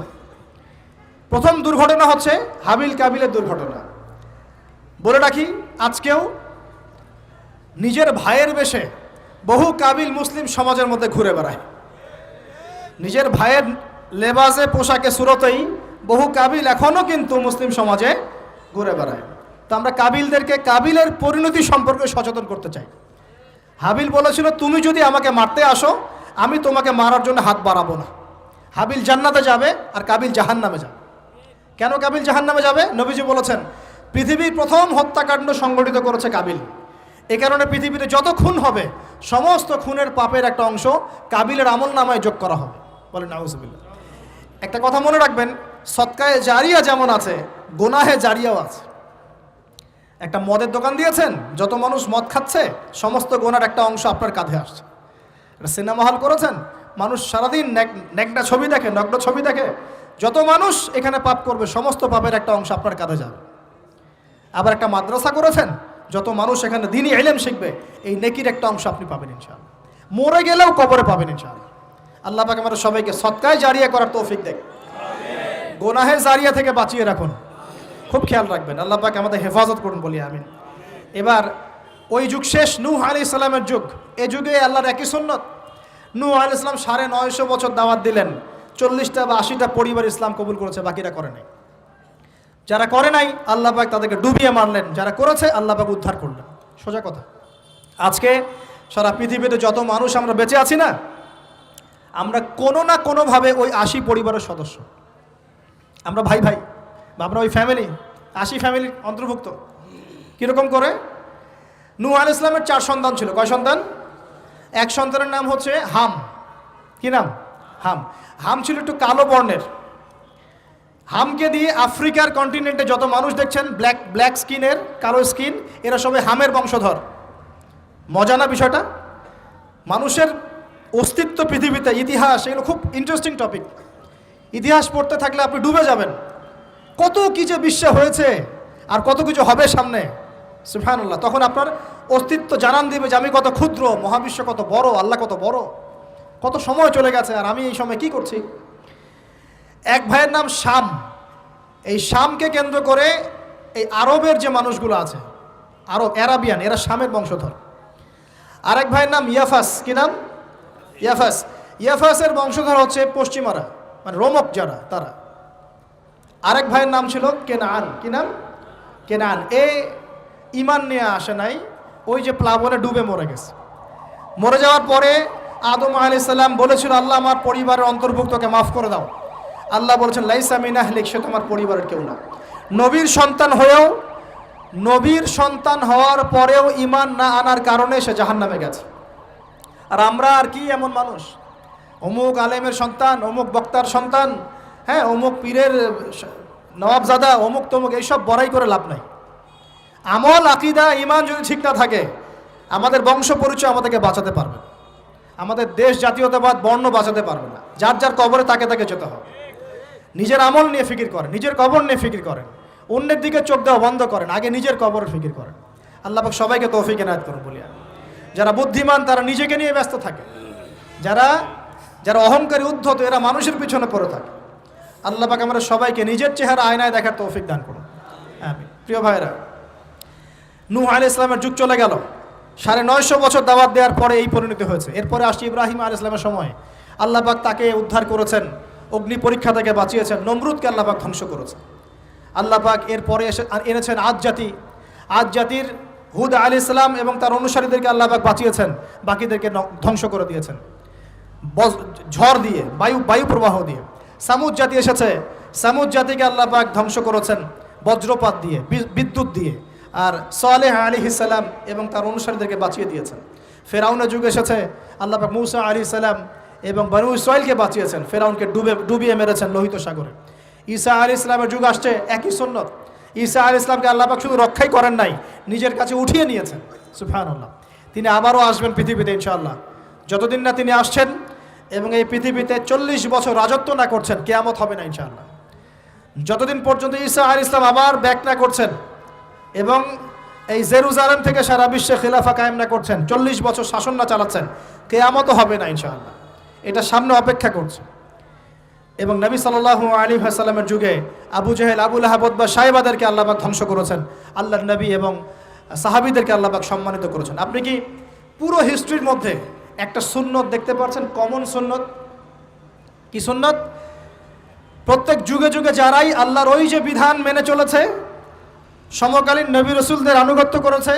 [SPEAKER 1] প্রথম দুর্ঘটনা হচ্ছে হাবিল কাবিলের দুর্ঘটনা। বলে রাখি, আজকেও নিজের ভাইয়ের বেশে বহু কাবিল মুসলিম সমাজের মধ্যে ঘুরে বেড়ায়। নিজের ভাইয়ের লেবাসে, পোশাকে, সুরতেই বহু কাবিল এখনও কিন্তু মুসলিম সমাজে ঘুরে বেড়ায়। তো আমরা কাবিলদেরকে কাবিলের পরিণতি সম্পর্কে সচেতন করতে চাই। হাবিল বলেছিল, তুমি যদি আমাকে মারতে আসো, আমি তোমাকে মারার জন্য হাত বাড়াবো না। হাবিল জান্নাতে যাবে আর কাবিল জাহান্নামে যাবে। কেন কাবিল জাহান্নামে যাবে? নবীজি বলেছেন, পৃথিবীর প্রথম হত্যাকাণ্ড সংগঠিত করেছে কাবিল। এ কারণে পৃথিবীতে যত খুন হবে, সমস্ত খুনের পাপের একটা অংশ কাবিলের আমল নামায় যোগ করা হবে। বলেন নাউজুবিল্লাহ। একটা কথা মনে রাখবেন, সদকায়ে জারিয়া যেমন আছে, গুনাহে জারিয়াও আছে। একটা মদের দোকান দিয়েছেন, যত মানুষ মদ খাচ্ছে, সমস্ত গোনার একটা অংশ আপনার কাঁধে আসছে। একটা সিনেমা হল করেছেন, মানুষ সারাদিন নেকড়া ছবি দেখে, নগ্ন ছবি দেখে, যত মানুষ এখানে পাপ করবে, সমস্ত পাপের একটা অংশ আপনার কাঁধে যাবে। আবার একটা মাদ্রাসা করেছেন, যত মানুষ এখানে দ্বীনি ইলম শিখবে, এই নেকির একটা অংশ আপনি পাবেন ইনশাআল্লাহ। মরে গেলেও কবরে পাবেন ইনশাআল্লাহ। আল্লাহ পাক আমাদের সবাইকে সদকায়ে জারিয়া করার তৌফিক দেন, গোনাহে জারিয়া থেকে বাঁচিয়ে রাখুন। খুব খেয়াল রাখবেন, আল্লাহ পাক আমাদের হেফাজত করুন, বলি আমিন। এবার ওই যুগ শেষ, নূহ আলাইহিস সালামের যুগ। এই যুগে আল্লাহর একই সুন্নত। নূহ আলাইহিস সালাম 950 বছর দাওয়াত দিলেন, 40টা বা 80টা পরিবার ইসলাম কবুল করেছে, বাকিরা করে নাই। যারা করে নাই আল্লাহ পাক তাদেরকে ডুবিয়ে মারলেন, যারা করেছে আল্লাহ পাক উদ্ধার করলেন। সোজা কথা। আজকে সারা পৃথিবীতে যত মানুষ আমরা বেঁচে আছি না, আমরা কোনো না কোনোভাবে ওই 80 পরিবারের সদস্য। আমরা ভাই ভাই, বা আমরা ওই ফ্যামিলি, 80 ফ্যামিলির অন্তর্ভুক্ত। কীরকম করে? নূহ আলাইহিস সালামের 4 সন্তান ছিল। কয় সন্তান? এক সন্তানের নাম হচ্ছে হাম। কি নাম? হাম। হাম ছিল একটু কালো বর্ণের। হামকে দিয়ে আফ্রিকার কন্টিনেন্টে যত মানুষ দেখছেন, ব্ল্যাক স্কিনের, কালো স্কিন, এরা সবাই হামের বংশধর। মজা না বিষয়টা? মানুষের অস্তিত্ব পৃথিবীতে, ইতিহাস, এগুলো খুব ইন্টারেস্টিং টপিক। ইতিহাস পড়তে থাকলে আপনি ডুবে যাবেন। কত কি যে বিশ্বে হয়েছে আর কত কিছু হবে সামনে, সুবহানাল্লাহ। তখন আপনার অস্তিত্ব জানান দিবে যে আমি কত ক্ষুদ্র, মহাবিশ্ব কত বড়, আল্লাহ কত বড়, কত সময় চলে গেছে আর আমি এই সময় কি করছি। এক ভাইয়ের নাম শাম। এই শামকে কেন্দ্র করে এই আরবের যে মানুষগুলো আছে, অ্যারাবিয়ান, এরা শামের বংশধর। আরেক ভাইয়ের নাম ইয়াফাস। কি নাম? ইয়াফাস। ইয়াফাসের বংশধর হচ্ছে পশ্চিমারা, মানে রোমক যারা, তারা। আরেক ভাইয়ের নাম ছিল কেনান। কি নাম? কেনান। এ ইমান নিয়ে আসে নাই, ওই যে প্লাবনে ডুবে মরে গেছে। মরে যাওয়ার পরে আদম আলাইহিস সালাম বলেছিল, আল্লাহ আমার পরিবারের অন্তর্ভুক্তকে মাফ করে দাও। আল্লাহ বলেছেন, লাইসা মিন আহলিক, সে তোমার পরিবারের কেউ না। নবীর সন্তান হওয়ার পরেও ইমান না আনার কারণে সে জাহান্নামে গেছে। আর আমরা আর কি এমন মানুষ, অমুক আলেমের সন্তান, অমুক বক্তার সন্তান, হ্যাঁ, অমুক পীরের নবাবজাদা, অমুক তমুক, এইসব বড়াই করে লাভ নাই। আমল, আকীদা, ইমান যদি ঠিক না থাকে, আমাদের বংশ পরিচয় আমাদেরকে বাঁচাতে পারবে, আমাদের দেশ, জাতীয়তাবাদ, বর্ণ বাঁচাতে পারবে না। যার যার কবরে তাকে তাকে যেতে হবে। নিজের আমল নিয়ে ফিকির করেন, নিজের কবর নিয়ে ফিকির করেন, অন্যের দিকে চোখ দেওয়া বন্ধ করেন, আগে নিজের কবরের ফিকির করেন। আল্লাহ পাক সবাইকে তৌফিক এনায়েত করুন বলি। যারা বুদ্ধিমান তারা নিজেকে নিয়ে ব্যস্ত থাকে, যারা যারা অহংকারী উদ্ধত এরা মানুষের পিছনে পড়ে থাকে। আল্লাহ পাক আমরা সবাইকে নিজের চেহারা আয়নায় দেখার তৌফিক দান করুন। আমিন। প্রিয় ভাইরা, নূহ আলাইহিস সালামের যুগ চলে গেল, 950 বছর দাওয়াত দেওয়ার পরে এই পরিণতি হয়েছে। এরপরে আসছে ইব্রাহিম আলাইহিস সালামের সময়। আল্লাহ পাক তাকে উদ্ধার করেছেন, অগ্নি পরীক্ষা থেকে বাঁচিয়েছেন, নমরুদকে আল্লাহ পাক ধ্বংস করেছেন। আল্লাহ পাক এরপরে এনেছেন আদ জাতি। আদ জাতির হুদ আলাইহিস সালাম এবং তার অনুসারীদেরকে আল্লাহ পাক বাঁচিয়েছেন, বাকিদেরকে ধ্বংস করে দিয়েছেন ঝড় দিয়ে, বায়ু প্রবাহ দিয়ে। সামুদ জাতি এসেছে, সামুদ জাতিকে আল্লাহ পাক ধ্বংস করেছেন বজ্রপাত দিয়ে, বিদ্যুৎ দিয়ে। আর সালেহ আলাইহিস সালাম এবং তার অনুসারীদেরকে বাঁচিয়ে দিয়েছেন। ফেরাউনের যুগ এসেছে, আল্লাহ পাক মূসা আলাইহিস সালাম এবং বনু ইসরাইলকে বাঁচিয়েছেন, ফেরাউনকে ডুবিয়ে মেরেছেন লোহিত সাগরে। ঈসা আলাইহিস সালামের যুগ আসছে, একই সুন্নত। ঈসা আলাইহিস সালামকে আল্লাহ পাক শুধু রক্ষাই করেন নাই, নিজের কাছে উঠিয়ে নিয়েছেন। সুবহানাল্লাহ। তিনি আবারও আসবেন পৃথিবীতে ইনশাআল্লাহ। যতদিন না তিনি আসছেন এবং এই পৃথিবীতে 40 বছর রাজত্ব না করছেন, কিয়ামত হবে না ইনশাআল্লাহ। যতদিন পর্যন্ত ঈসা আলাইহিস সালাম আবার ব্যাক না করছেন এবং এই জেরুজালেম থেকে সারা বিশ্বে খিলাফা কায়েম না করছেন, 40 বছর শাসন না চালাচ্ছেন, কিয়ামতও হবে না ইনশাআল্লাহ। এটা সামনে অপেক্ষা করছে। এবং নবী সাল্লাল্লাহু আলাইহি ওয়াসাল্লামের যুগে আবু জেহেল, আবু লাহাব বা সাহেবাদেরকে আল্লাহ পাক ধ্বংস করেছেন, আল্লাহর নবী এবং সাহাবীদেরকে আল্লাহ পাক সম্মানিত করেছেন। আপনি কি পুরো হিস্ট্রির মধ্যে একটা সুন্নত দেখতে পাচ্ছেন, কমন সুন্নত? কি সুন্নত? প্রত্যেক যুগে যুগে যারাই আল্লাহর ওই যে বিধান মেনে চলেছে, সমকালীন নবী রাসূলদের আনুগত্য করেছে,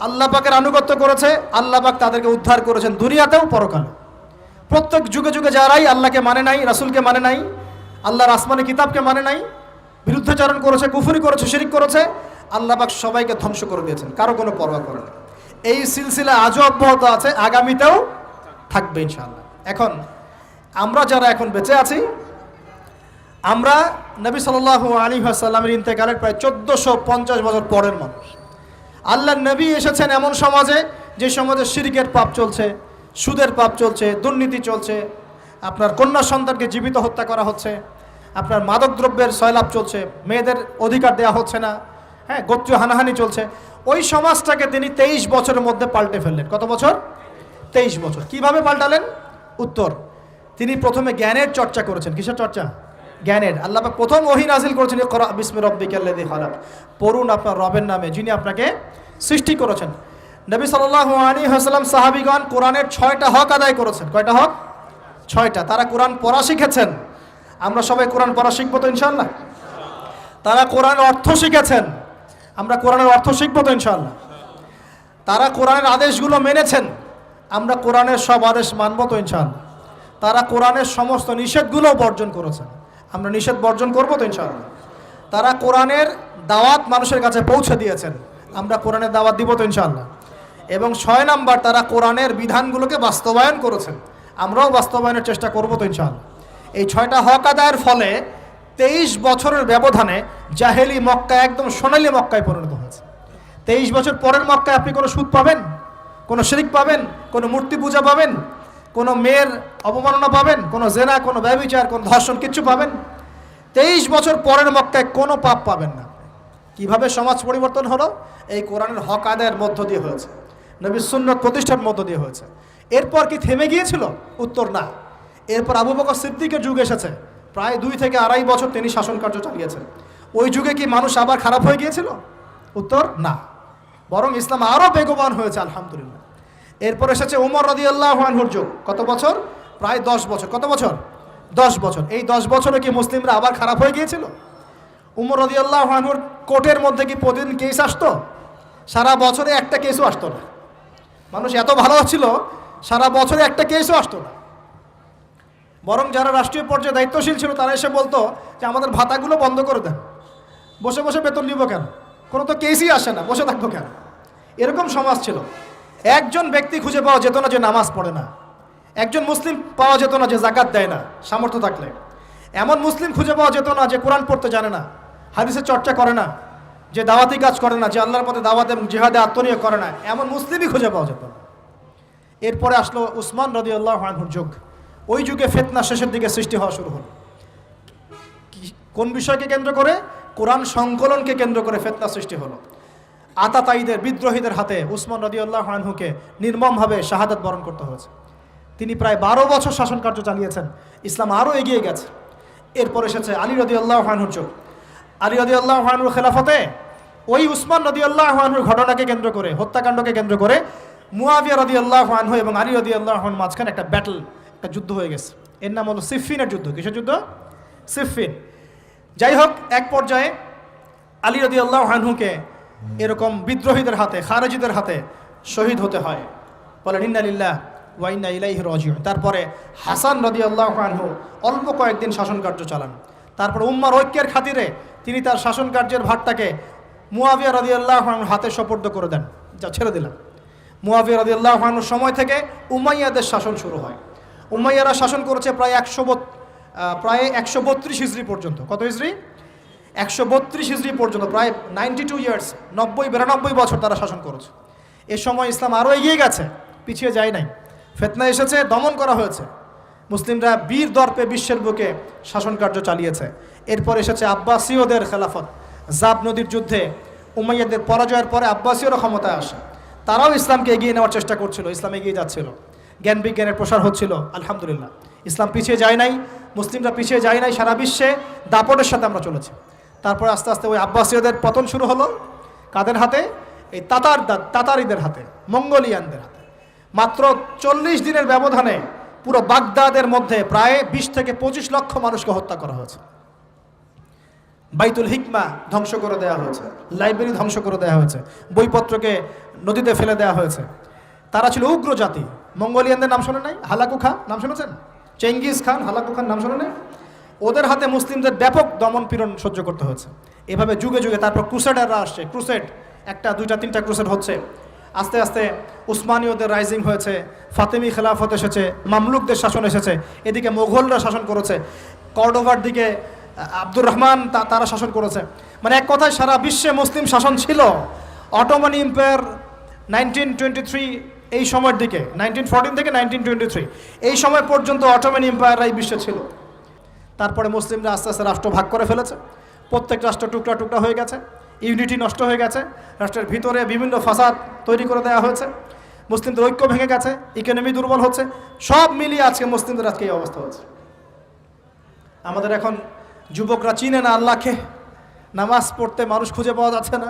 [SPEAKER 1] আল্লাহ পাকের আনুগত্য করেছে, আল্লাহ পাক তাদেরকে উদ্ধার করেছেন দুনিয়াতেও পরকালে। প্রত্যেক যুগে যুগে যারাই আল্লাহকে মানে নাই, রাসূলকে মানে নাই, আল্লাহর আসমানি কিতাবকে মানে নাই, বিরুদ্ধাচরণ করেছে, কুফরি করেছে, শিরিক করেছে, আল্লাহ পাক সবাইকে ধ্বংস করে দিয়েছেন, কারো কোনো পরোয়া করেন না। এই সিলসিলা আজও অব্যাহত আছে, আগামীতেও থাকবে ইনশাআল্লাহ। এখন আমরা যারা এখন বেঁচে আছি, আমরা নবী সাল্লাল্লাহু আলাইহি ওয়াসাল্লামের ইন্তেকালের প্রায় 1450 বছর পরের মানুষ। আল্লাহর নবী এসেছেন এমন সমাজে, যে সমাজে শিরকের পাপ চলছে, সুদের পাপ চলছে, দুর্নীতি চলছে, আপনার কন্যা সন্তানকে জীবিত হত্যা করা হচ্ছে, আপনার মাদকদ্রব্যের সয়লাভ চলছে, মেয়েদের অধিকার দেওয়া হচ্ছে না, হ্যাঁ, গোত্রীয় হানাহানি চলছে। ওই সমাজটাকে তিনি 23 বছরের মধ্যে পাল্টে ফেললেন। কত বছর? 23 বছর। কিভাবে পাল্টালেন? উত্তর, তিনি প্রথমে জ্ঞানের চর্চা করেছেন। কিসের চর্চা? জ্ঞানের। আল্লাহ পাক প্রথম ওহী নাযিল করেছেন, ইকরা বিসমি রাব্বিকাল্লাযী খালাক, পড়ুন আপনার রবের নামে যিনি আপনাকে সৃষ্টি করেছেন। নবী সাল্লাল্লাহু আলাইহি ওয়াসাল্লাম সাহাবীগণ কোরআনের 6টা হক আদায় করেছেন। কয়টা হক? 6টা। তারা কোরআন পড়া শিখেছেন। আমরা সবাই কোরআন পড়া শিখবো তো ইনশাআল্লাহ? তারা কোরআনের অর্থ শিখেছেন। আমরা কোরআনের অর্থ শিখবো তো ইনশাআল্লাহ? তারা কোরআনের আদেশগুলো মেনেছেন। আমরা কোরআনের সব আদেশ মানবো তো ইনশাআল্লাহ? তারা কোরআনের সমস্ত নিষেধগুলো বর্জন করেছেন। আমরা নিষেধ বর্জন করবো তো ইনশাআল্লাহ? তারা কোরআনের দাওয়াত মানুষের কাছে পৌঁছে দিয়েছেন। আমরা কোরআনের দাওয়াত দিব তো ইনশাআল্লাহ? এবং 6 নাম্বার, তারা কোরআনের বিধানগুলোকে বাস্তবায়ন করেছেন। আমরাও বাস্তবায়নের চেষ্টা করবো তো ইনশাআল্লাহ? এই 6টা হক আদায়ের ফলে 23 বছরের ব্যবধানে জাহেলি মক্কা একদম সোনালী মক্কায় পরিণত হয়েছে। 23 বছর পরের মক্কায় আপনি কোনো সুদ পাবেন, কোনো শিরক পাবেন, কোনো মূর্তি পূজা পাবেন, কোনো মেয়ের অবমাননা পাবেন, কোনো জেনা, কোনো ব্যভিচার, কোনো ধর্ষণ, কিচ্ছু পাবেন? 23 বছর পরের মক্কায় কোনো পাপ পাবেন না। কিভাবে সমাজ পরিবর্তন হলো? এই কোরআনের হক আদায়ের মধ্য দিয়ে হয়েছে, নবীর সুন্নাত প্রতিষ্ঠার মধ্য দিয়ে হয়েছে। এরপর কি থেমে গিয়েছিল? উত্তর, না। এরপর আবু বকর সিদ্দিকের যুগ এসেছে, প্রায় 2 থেকে আড়াই বছর তিনি শাসন কার্য চালিয়েছেন। ওই যুগে কি মানুষ আবার খারাপ হয়ে গিয়েছিল? উত্তর, না। বরং ইসলাম আরও বেগবান হয়েছে আলহামদুলিল্লাহ। এরপর এসেছে ওমর রাদিয়াল্লাহু আনহুর যুগ। কত বছর? প্রায় 10 বছর। কত বছর? 10 বছর। এই 10 বছরে কি মুসলিমরা আবার খারাপ হয়ে গিয়েছিল? ওমর রাদিয়াল্লাহু আনহুর কোর্টের মধ্যে কি প্রতিদিন কেস আসতো? সারা বছরে একটা কেসও আসতো না। মানুষ এত ভালো ছিল, সারা বছরে একটা কেসও আসতো না। বরং যারা রাষ্ট্রীয় পর্যায়ে দায়িত্বশীল ছিল তারা এসে বলতো যে আমাদের ভাতাগুলো বন্ধ করে দেন, বসে বসে বেতন নিব কেন, কোনো তো কেসই আসে না, বসে থাকবো কেন। এরকম সমাজ ছিল। একজন ব্যক্তি খুঁজে পাওয়া যেত না যে নামাজ পড়ে না, একজন মুসলিম পাওয়া যেত না যে যাকাত দেয় না সামর্থ্য থাকলে, এমন মুসলিম খুঁজে পাওয়া যেত না যে কোরআন পড়তে জানে না, হাদিসের চর্চা করে না, যে দাওয়াতি কাজ করে না, যে আল্লাহর পথে দাওয়াত এবং জিহাদে আত্মনিয়োগ করে না, এমন মুসলিমই খুঁজে পাওয়া যেত না। এরপরে আসলো উসমান রাদিয়াল্লাহু আনহুর যুগ। ওই যুগে ফিতনা শেষের দিকে সৃষ্টি হওয়া শুরু হলো। কোন বিষয়কে কেন্দ্র করে? কোরআন সংকলনকে কেন্দ্র করে ফিতনা সৃষ্টি হলো। আতাতায়ীদের বিদ্রোহীদের হাতে উসমান রাদিয়াল্লাহু আনহুকে নির্মমভাবে শাহাদাত বরণ করতে হয়েছে। তিনি প্রায় 12 বছর শাসন কার্য চালিয়েছেন। ইসলাম আরও এগিয়ে গেছে। এরপর এসেছে আলী রাদিয়াল্লাহু আনহুর যুগ। আলী রাদিয়াল্লাহু আনহুর খেলাফতে ওই উসমান রাদিয়াল্লাহু আনহুর ঘটনাকে কেন্দ্র করে, হত্যাকাণ্ডকে কেন্দ্র করে মুয়াবিয়া রাদিয়াল্লাহু আনহু এবং আলী রাদিয়াল্লাহু আনহুর মাঝখানে একটা ব্যাটল, একটা যুদ্ধ হয়ে গেছে। এর নাম হলো সিফফিনের যুদ্ধ। কিসের যুদ্ধ? সিফফিন। যাই হোক, এক পর্যায়ে আলী রাদিয়াল্লাহু আনহুকে এরকম বিদ্রোহীদের হাতে, খারেজিদের হাতে শহীদ হতে হয়। বলেন ইন্না লিল্লাহ ওয়া ইন্না ইলাইহি রাজিউন। তারপরে হাসান রাদিয়াল্লাহু আনহু অল্প কয়েকদিন শাসন কার্য চালান। তারপর উম্মার ঐক্যের খাতিরে তিনি তার শাসন কার্যের ভারটাকে মুয়াবিয়া রাদিয়াল্লাহু আনহুর হাতে সোপর্দ করে দেন, যা ছেড়ে দিলাম। মুয়াবিয়া রাদিয়াল্লাহু আনহুর সময় থেকে উমাইয়াদের শাসন শুরু হয়। উমাইয়ারা শাসন করেছে প্রায় 132 হিজরি পর্যন্ত। কত হিজরি? 132 হিজরি পর্যন্ত, প্রায় 92 ইয়ার্স, 92 বছর তারা শাসন করেছে। এ সময় ইসলাম আরও এগিয়ে গেছে, পিছিয়ে যায় নাই। ফিতনা এসেছে, দমন করা হয়েছে। মুসলিমরা বীর দর্পে বিশ্বের বুকে শাসন কার্য চালিয়েছে। এরপর এসেছে আব্বাসীয়দের খেলাফত। জাব নদীর যুদ্ধে উমাইয়াদের পরাজয়ের পরে আব্বাসীয়রা ক্ষমতায় আসে। তারাও ইসলামকে এগিয়ে নেওয়ার চেষ্টা করছিল, ইসলাম এগিয়ে যাচ্ছিল, জ্ঞান বিজ্ঞানের প্রসার হচ্ছিল। আলহামদুলিল্লাহ, ইসলাম পিছিয়ে যায় নাই, মুসলিমরা পিছিয়ে যায় নাই। সারা বিশ্বে দাপটের সাথে আমরা চলেছি। তারপর আস্তে আস্তে ওই আব্বাসীয়দের পতন শুরু হলো। কাদের হাতে? এই তাতারিদের হাতে, মঙ্গোলিয়ানদের হাতে। মাত্র 40 দিনের ব্যবধানে পুরো বাগদাদের মধ্যে প্রায় 20 থেকে 25 লক্ষ মানুষকে হত্যা করা হয়েছে। বাইতুল হিকমা ধ্বংস করে দেওয়া হয়েছে, লাইব্রেরি ধ্বংস করে দেওয়া হয়েছে, বইপত্রকে নদীতে ফেলে দেওয়া হয়েছে। তারা ছিল উগ্র জাতি। মঙ্গোলিয়ানদের নাম শোনে নাই? হালাকু খা নাম শুনেছেন? চেঙ্গিস খান, হালাকু খান নাম শোনে নাই? ওদের হাতে মুসলিমদের ব্যাপক দমন পীড়ন সহ্য করতে হয়েছে। এভাবে যুগে যুগে তারপর ক্রুসেডাররা আসছে। ক্রুসেড, একটা, দুইটা, তিনটা ক্রুসেড হচ্ছে। আস্তে আস্তে উসমানীয়দের রাইজিং হয়েছে, ফাতেমি খেলাফত এসেছে, মামলুকদের শাসন এসেছে। এদিকে মোগলরা শাসন করেছে, কর্ডোভার দিকে আব্দুর রহমান তারা শাসন করেছে। মানে এক কথায় সারা বিশ্বে মুসলিম শাসন ছিল। অটোমান এম্পায়ার 1923 এই সময়ের দিকে, 1914 থেকে 1923 এই সময় পর্যন্ত অটোমান এম্পায়াররাই বিশ্বে ছিল। তারপরে মুসলিমরা আস্তে আস্তে রাষ্ট্র ভাগ করে ফেলেছে। প্রত্যেক রাষ্ট্র টুকরা টুকরা হয়ে গেছে, ইউনিটি নষ্ট হয়ে গেছে, রাষ্ট্রের ভিতরে বিভিন্ন ফাসাদ তৈরি করে দেওয়া হয়েছে, মুসলিমদের ঐক্য ভেঙে গেছে, ইকোনমি দুর্বল হচ্ছে। সব মিলিয়ে আজকে মুসলিমদের আজকে এই অবস্থা হচ্ছে। আমাদের এখন যুবকরা চিনে না আল্লাহকে, নামাজ পড়তে মানুষ খুঁজে পাওয়া যাচ্ছে না,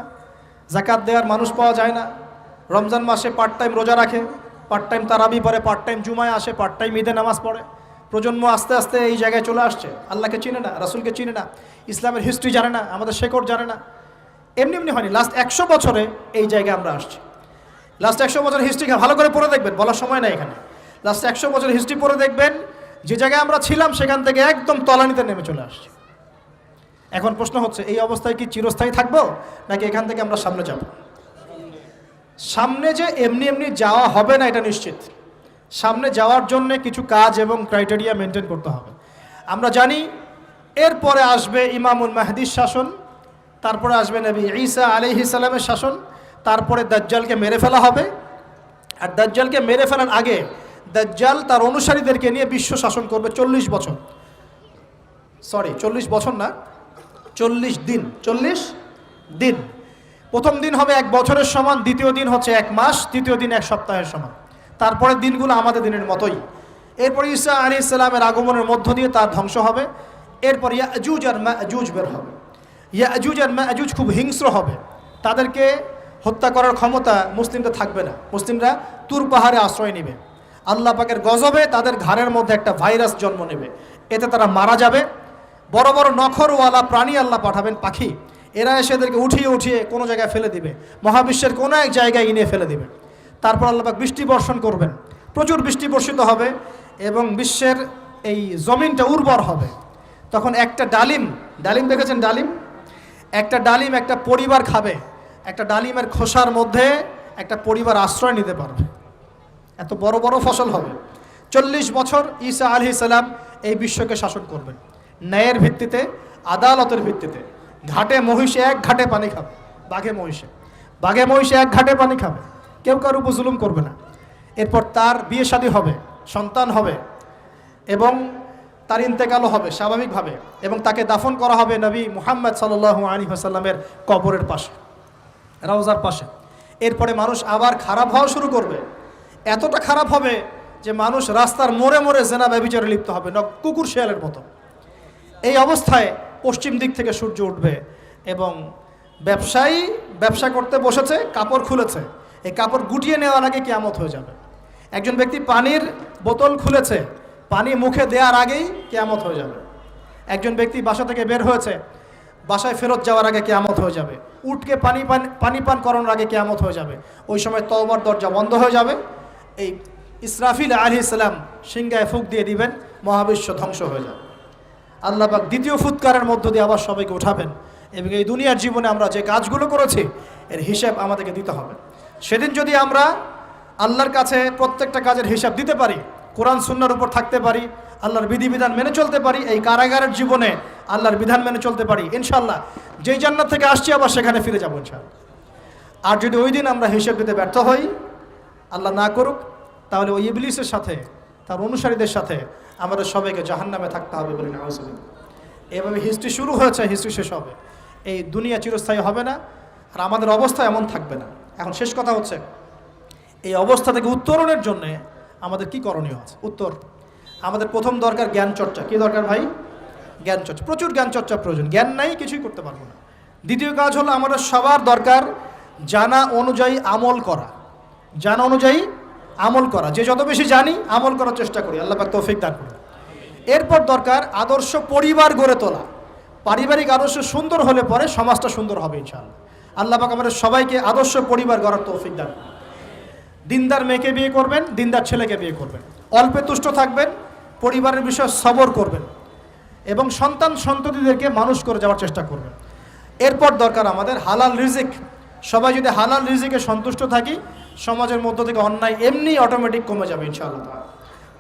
[SPEAKER 1] যাকাত দেওয়ার মানুষ পাওয়া যায় না। রমজান মাসে পার্ট টাইম রোজা রাখে, পার্ট টাইম তারাবি পড়ে, পার্ট টাইম জুমায় আসে, পার্ট টাইম ঈদে নামাজ পড়ে। প্রজন্ম আস্তে আস্তে এই জায়গায় চলে আসছে। আল্লাহকে চিনে না, রাসূলকে চিনে না, ইসলামের হিস্ট্রি জানে না, আমাদের শেকড় জানে না। এমনি এমনি হয়নি, লাস্ট 100 বছরে এই জায়গায় আমরা আসছি। লাস্ট 100 বছরের হিস্ট্রি ভালো করে পড়ে দেখবেন, বলার সময় নাই এখানে। লাস্ট 100 বছরের হিস্ট্রি পড়ে দেখবেন, যে জায়গায় আমরা ছিলাম সেখান থেকে একদম তলানিতে নেমে চলে আসছি। এখন প্রশ্ন হচ্ছে, এই অবস্থায় কি চিরস্থায়ী থাকবো, নাকি এখান থেকে আমরা সামনে যাব? সামনে যে এমনি এমনি যাওয়া হবে না এটা নিশ্চিত। সামনে যাওয়ার জন্য কিছু কাজ এবং ক্রাইটেরিয়া মেনটেন করতে হবে। আমরা জানি এরপরে আসবে ইমামুল মাহদির শাসন, তারপরে আসবে নবী ঈসা আলাইহিস সালামের শাসন, তারপরে দাজ্জালকে মেরে ফেলা হবে। আর দাজ্জালকে মেরে ফেলার আগে দাজ্জাল তার অনুসারীদেরকে নিয়ে বিশ্ব শাসন করবে 40 বছর। 40 বছর না, 40 দিন। 40 দিন। প্রথম দিন হবে 1 বছরের সমান, দ্বিতীয় দিন হচ্ছে 1 মাস, তৃতীয় দিন 1 সপ্তাহের সমান। তারপরে দিনগুলো আমাদের দিনের মতোই। এরপর ঈসা আলাইহিস সালামের আগমনের মধ্য দিয়ে তার ধ্বংস হবে। এরপর ইয়াজুজ আর মাজুজ বের হবে। ইয়াজুজ আর মাজুজ খুব হিংস্র হবে, তাদেরকে হত্যা করার ক্ষমতা মুসলিমদের থাকবে না। মুসলিমরা তুর পাহাড়ে আশ্রয় নেবে। আল্লাহ পাকের গজবে তাদের ঘাড়ের মধ্যে একটা ভাইরাস জন্ম নেবে, এতে তারা মারা যাবে। বড় বড় নখরওয়ালা প্রাণী আল্লাহ পাঠাবেন, পাখি, এরা এসে এদেরকে উঠিয়ে উঠিয়ে কোনো জায়গায় ফেলে দিবে, মহাবিশ্বের কোনো এক জায়গায় এনে ফেলে দিবে। তারপর আল্লাহ পাক বৃষ্টি বর্ষণ করবেন, প্রচুর বৃষ্টি বর্ষিত হবে এবং বিশ্বের এই জমিনটা উর্বর হবে। তখন একটা ডালিম দেখেছেন? একটা ডালিম একটা পরিবার খাবে। একটা ডালিমের খোসার মধ্যে একটা পরিবার আশ্রয় নিতে পারবে। এত বড় বড় ফসল হবে। 40 বছর ঈসা আলাইহিস সালাম এই বিশ্বকে শাসন করবেন ন্যায়ের ভিত্তিতে, আদালতের ভিত্তিতে। ঘাটে মহিষে 1 ঘাটে পানি খাবে, বাঘে মহিষে 1 ঘাটে পানি খাবে, কেউ কারো উপর জুলুম করবে না। এরপর তার বিয়ে শাদী হবে, সন্তান হবে এবং তার ইন্তেকালও হবে স্বাভাবিকভাবে, এবং তাকে দাফন করা হবে নবী মুহাম্মদ সাল্লাল্লাহু আলাইহি ওয়াসাল্লামের কবরের পাশে। রওজার পাশে। এরপরে মানুষ আবার খারাপ হওয়া শুরু করবে, এতটা খারাপ হবে যে মানুষ রাস্তার মোড়ে মোড়ে জেনা ব্যভিচারে লিপ্ত হবে, কুকুর শেয়ালের মতো। এই অবস্থায় পশ্চিম দিক থেকে সূর্য উঠবে এবং ব্যবসায়ী ব্যবসা করতে বসেছে, কাপড় খুলেছে, এই কাপড় গুটিয়ে নেওয়ার আগে কিয়ামত হয়ে যাবে। একজন ব্যক্তি পানির বোতল খুলেছে, পানি মুখে দেওয়ার আগেই কিয়ামত হয়ে যাবে। একজন ব্যক্তি বাসা থেকে বের হয়েছে, বাসায় ফেরত যাওয়ার আগে কিয়ামত হয়ে যাবে। উঠকে পানি পান করানোর আগে কিয়ামত হয়ে যাবে। ওই সময় তওবার দরজা বন্ধ হয়ে যাবে। এই ইসরাফিল আলাইহিস সালাম সিংহায় ফুঁক দিয়ে দিবেন, মহাবিশ্ব ধ্বংস হয়ে যাবে। আল্লাহ পাক দ্বিতীয় ফুৎকারের মধ্য দিয়ে আবার সবাইকে উঠাবেন এবং এই দুনিয়ার জীবনে আমরা যে কাজগুলো করেছি এর হিসাব আমাদেরকে দিতে হবে। সেদিন যদি আমরা আল্লাহর কাছে প্রত্যেকটা কাজের হিসাব দিতে পারি, কোরআন সুন্নাহর উপর থাকতে পারি, আল্লাহর বিধিবিধান মেনে চলতে পারি, এই কারাগারের জীবনে আল্লাহর বিধান মেনে চলতে পারি, ইনশাআল্লাহ যেই জান্নাত থেকে আসছি আবার সেখানে ফিরে যাবো ইনশাআল্লাহ। আর যদি ওই দিন আমরা হিসাব দিতে ব্যর্থ হই, আল্লাহ না করুক, তাহলে ওই ইবলিসের সাথে, তার অনুসারীদের সাথে আমাদের সবাইকে জাহান্নামে থাকতে হবে বলে না। এভাবে হিস্ট্রি শুরু হয়েছে, হিস্ট্রি শেষ হবে। এই দুনিয়া চিরস্থায়ী হবে না, আর আমাদের অবস্থা এমন থাকবে না। এখন শেষ কথা হচ্ছে, এই অবস্থা থেকে উত্তরণের জন্য আমাদের কি করণীয় আছে? উত্তর, আমাদের প্রথম দরকার জ্ঞান চর্চা। কি দরকার ভাই? জ্ঞান চর্চা। প্রচুর জ্ঞান চর্চা প্রয়োজন, জ্ঞান নাই কিছুই করতে পারবো না। দ্বিতীয় কাজ হলো আমাদের সবার দরকার জানা অনুযায়ী আমল করা। জানা অনুযায়ী আমল করা, যে যত বেশি জানি আমল করার চেষ্টা করি, আল্লাহ পাক তৌফিক দান করুন। এরপর দরকার আদর্শ পরিবার গড়ে তোলা। পারিবারিক আদর্শ সুন্দর হলে পরে সমাজটা সুন্দর হবে ইনশাআল্লাহ। আল্লাহ পাক আমাদের সবাইকে আদর্শ পরিবার গড়ার তৌফিক দান করুন। দিনদার মেয়েকে বিয়ে করবেন, দিনদার ছেলেকে বিয়ে করবেন, অল্পে তুষ্ট থাকবেন, পরিবারের বিষয়ে সবর করবেন এবং সন্তান সন্ততিদেরকে মানুষ করে যাওয়ার চেষ্টা করবেন। এরপর দরকার আমাদের হালাল রিজিক। সবাই যদি হালাল রিজিকে সন্তুষ্ট থাকি, সমাজের মধ্য থেকে অন্যায় এমনি অটোমেটিক কমে যাবে ইনশাআল্লাহ।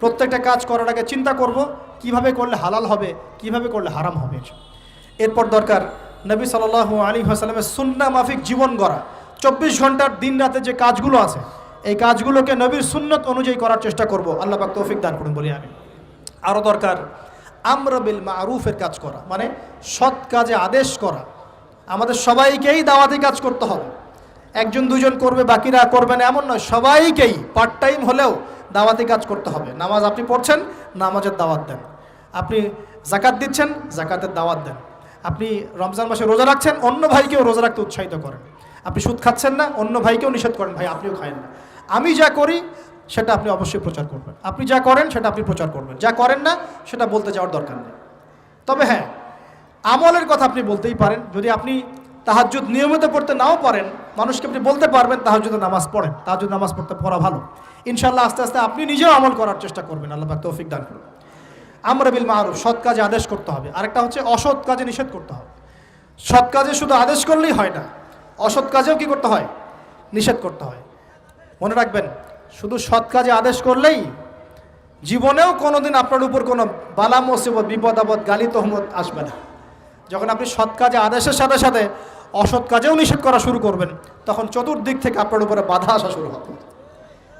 [SPEAKER 1] প্রত্যেকটা কাজ করার আগে চিন্তা করব কিভাবে করলে হালাল হবে, কিভাবে করলে হারাম হবে। এরপর দরকার নবী সাল্লাল্লাহু আলাইহি ওয়াসাল্লামের সুন্নাহ মাফিক জীবন গড়া। 24 ঘন্টার দিন রাতে যে কাজগুলো আছে, এই কাজগুলোকে নবীর সুন্নত অনুযায়ী করার চেষ্টা করব। আল্লাহ পাক তৌফিক দান করুন বলি আমি। আরও দরকার আমর বিল মারুফের কাজ করা, মানে সৎ কাজে আদেশ করা। আমাদের সবাইকেই দাওয়াতি কাজ করতে হবে। একজন দুজন করবে, বাকিরা করবে না এমন নয়, সবাইকেই পার্ট টাইম হলেও দাওয়াতি কাজ করতে হবে। নামাজ আপনি পড়ছেন, নামাজের দাওয়াত দেন। আপনি জাকাত দিচ্ছেন, জাকাতের দাওয়াত দেন। আপনি রমজান মাসে রোজা রাখছেন, অন্য ভাইকেও রোজা রাখতে উৎসাহিত করেন। আপনি সুদ খাচ্ছেন না, অন্য ভাইকেও নিষেধ করেন, ভাই আপনিও খায়েন না। আমি যা করি সেটা আপনি অবশ্যই প্রচার করবেন, আপনি যা করেন সেটা আপনি প্রচার করবেন, যা করেন না সেটা বলতে যাওয়ার দরকার নেই। তবে হ্যাঁ, আমলের কথা আপনি বলতেই পারেন। যদি আপনি তাহাজ্জুদ নিয়মিত পড়তে নাও পারেন, মানুষকে আপনি বলতে পারবেন তাহাজ্জুদের নামাজ পড়েন, তাহাজ্জুদ নামাজ পড়া ভালো। ইনশাআল্লাহ আস্তে আস্তে আপনি নিজেও আমল করার চেষ্টা করবেন। আল্লাহ পাক তৌফিক দান করুন। আমর বিল মারুফ, সৎ কাজে আদেশ করতে হবে। আরেকটা হচ্ছে অসৎ কাজে নিষেধ করতে হবে। সৎ কাজে শুধু আদেশ করলেই হয় না, অসৎ কাজেও কি করতে হয়? নিষেধ করতে হয়। মনে রাখবেন, শুধু সৎ কাজে আদেশ করলেই জীবনেও কোনোদিন আপনার উপর কোনো বালা মুসিবত, বিপদ আপদ, গালি তহমত আসবে না। যখন আপনি সৎ কাজে আদেশের সাথে সাথে অসৎ কাজেও নিষেধ করা শুরু করবেন, তখন চতুর্দিক থেকে আপনার উপরে বাধা আসা শুরু হবে।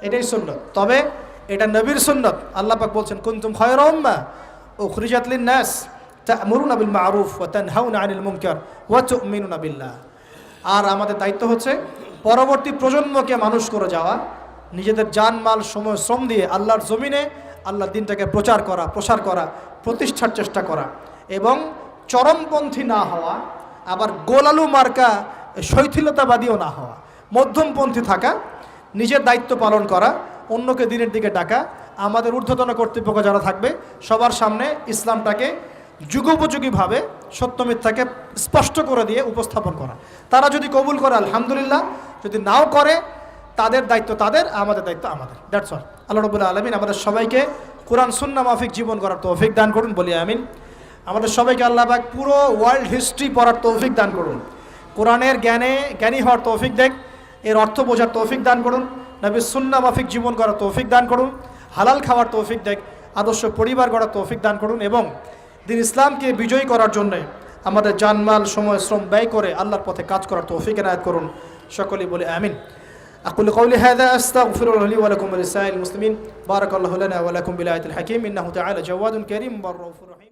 [SPEAKER 1] এটাই সুন্নত। তবে এটা নবীর সুন্নত। আল্লাহ পাক বলছেন, কুনতুম খায়রা উম্মাহ উখরিজাত লিন-নাস তা'মুরুনা বিল মা'রুফ ওয়া তানহাউনা আনিল মুনকার ওয়া তু'মিনুনা বিল্লাহ। আর আমাদের দায়িত্ব হচ্ছে পরবর্তী প্রজন্মকে মানুষ করে যাওয়া, নিজেদের জান মাল সময় শ্রম দিয়ে আল্লাহর জমিনে আল্লাহর দিনটাকে প্রচার করা, প্রসার করা, প্রতিষ্ঠার চেষ্টা করা এবং চরমপন্থী না হওয়া, আবার গোলালু মার্কা শৈথিলতাবাদীও না হওয়া, মধ্যমপন্থী থাকা, নিজের দায়িত্ব পালন করা, অন্যকে দিনের দিকে ডাকা। আমাদের ঊর্ধ্বতন কর্তৃপক্ষ যারা থাকবে সবার সামনে ইসলামটাকে যুগোপযোগীভাবে সত্য মিথ্যাকে স্পষ্ট করে দিয়ে উপস্থাপন করা। তারা যদি কবুল করে আলহামদুলিল্লাহ, যদি নাও করে তাদের দায়িত্ব তাদের, আমাদের দায়িত্ব আমাদের। That's all. আল্লাহ রাব্বুল আলামিন আমাদের সবাইকে কোরআন সুন্নাহ মাফিক জীবন করার তৌফিক দান করুন বলি আমিন। আমাদের সবাইকে আল্লাহ পাক পুরো ওয়ার্ল্ড হিস্ট্রি পড়ার তৌফিক দান করুন। কোরআনের জ্ঞানী হওয়ার তৌফিক দেখ, এর অর্থ বোঝার তৌফিক দান করুন। নবীর সুন্নাহ মাফিক জীবন করার তৌফিক দান করুন। হালাল খাওয়ার তৌফিক দেখ, আদর্শ পরিবার গড়ার তৌফিক দান করুন এবং দিন ইসলামকে বিজয়ী করার জন্য আমাদের জানমাল সময় শ্রম ব্যয় করে আল্লাহর পথে কাজ করার তৌফিক এনায়েত করুন। সকলেই বলে আমিন। أقول قولي هذا أستغفر الله لي ولكم ولسائر المسلمين. بارك الله لنا ولكم بالآية الحكيم إنه تعالى جواد كريم بر رؤوف رحيم.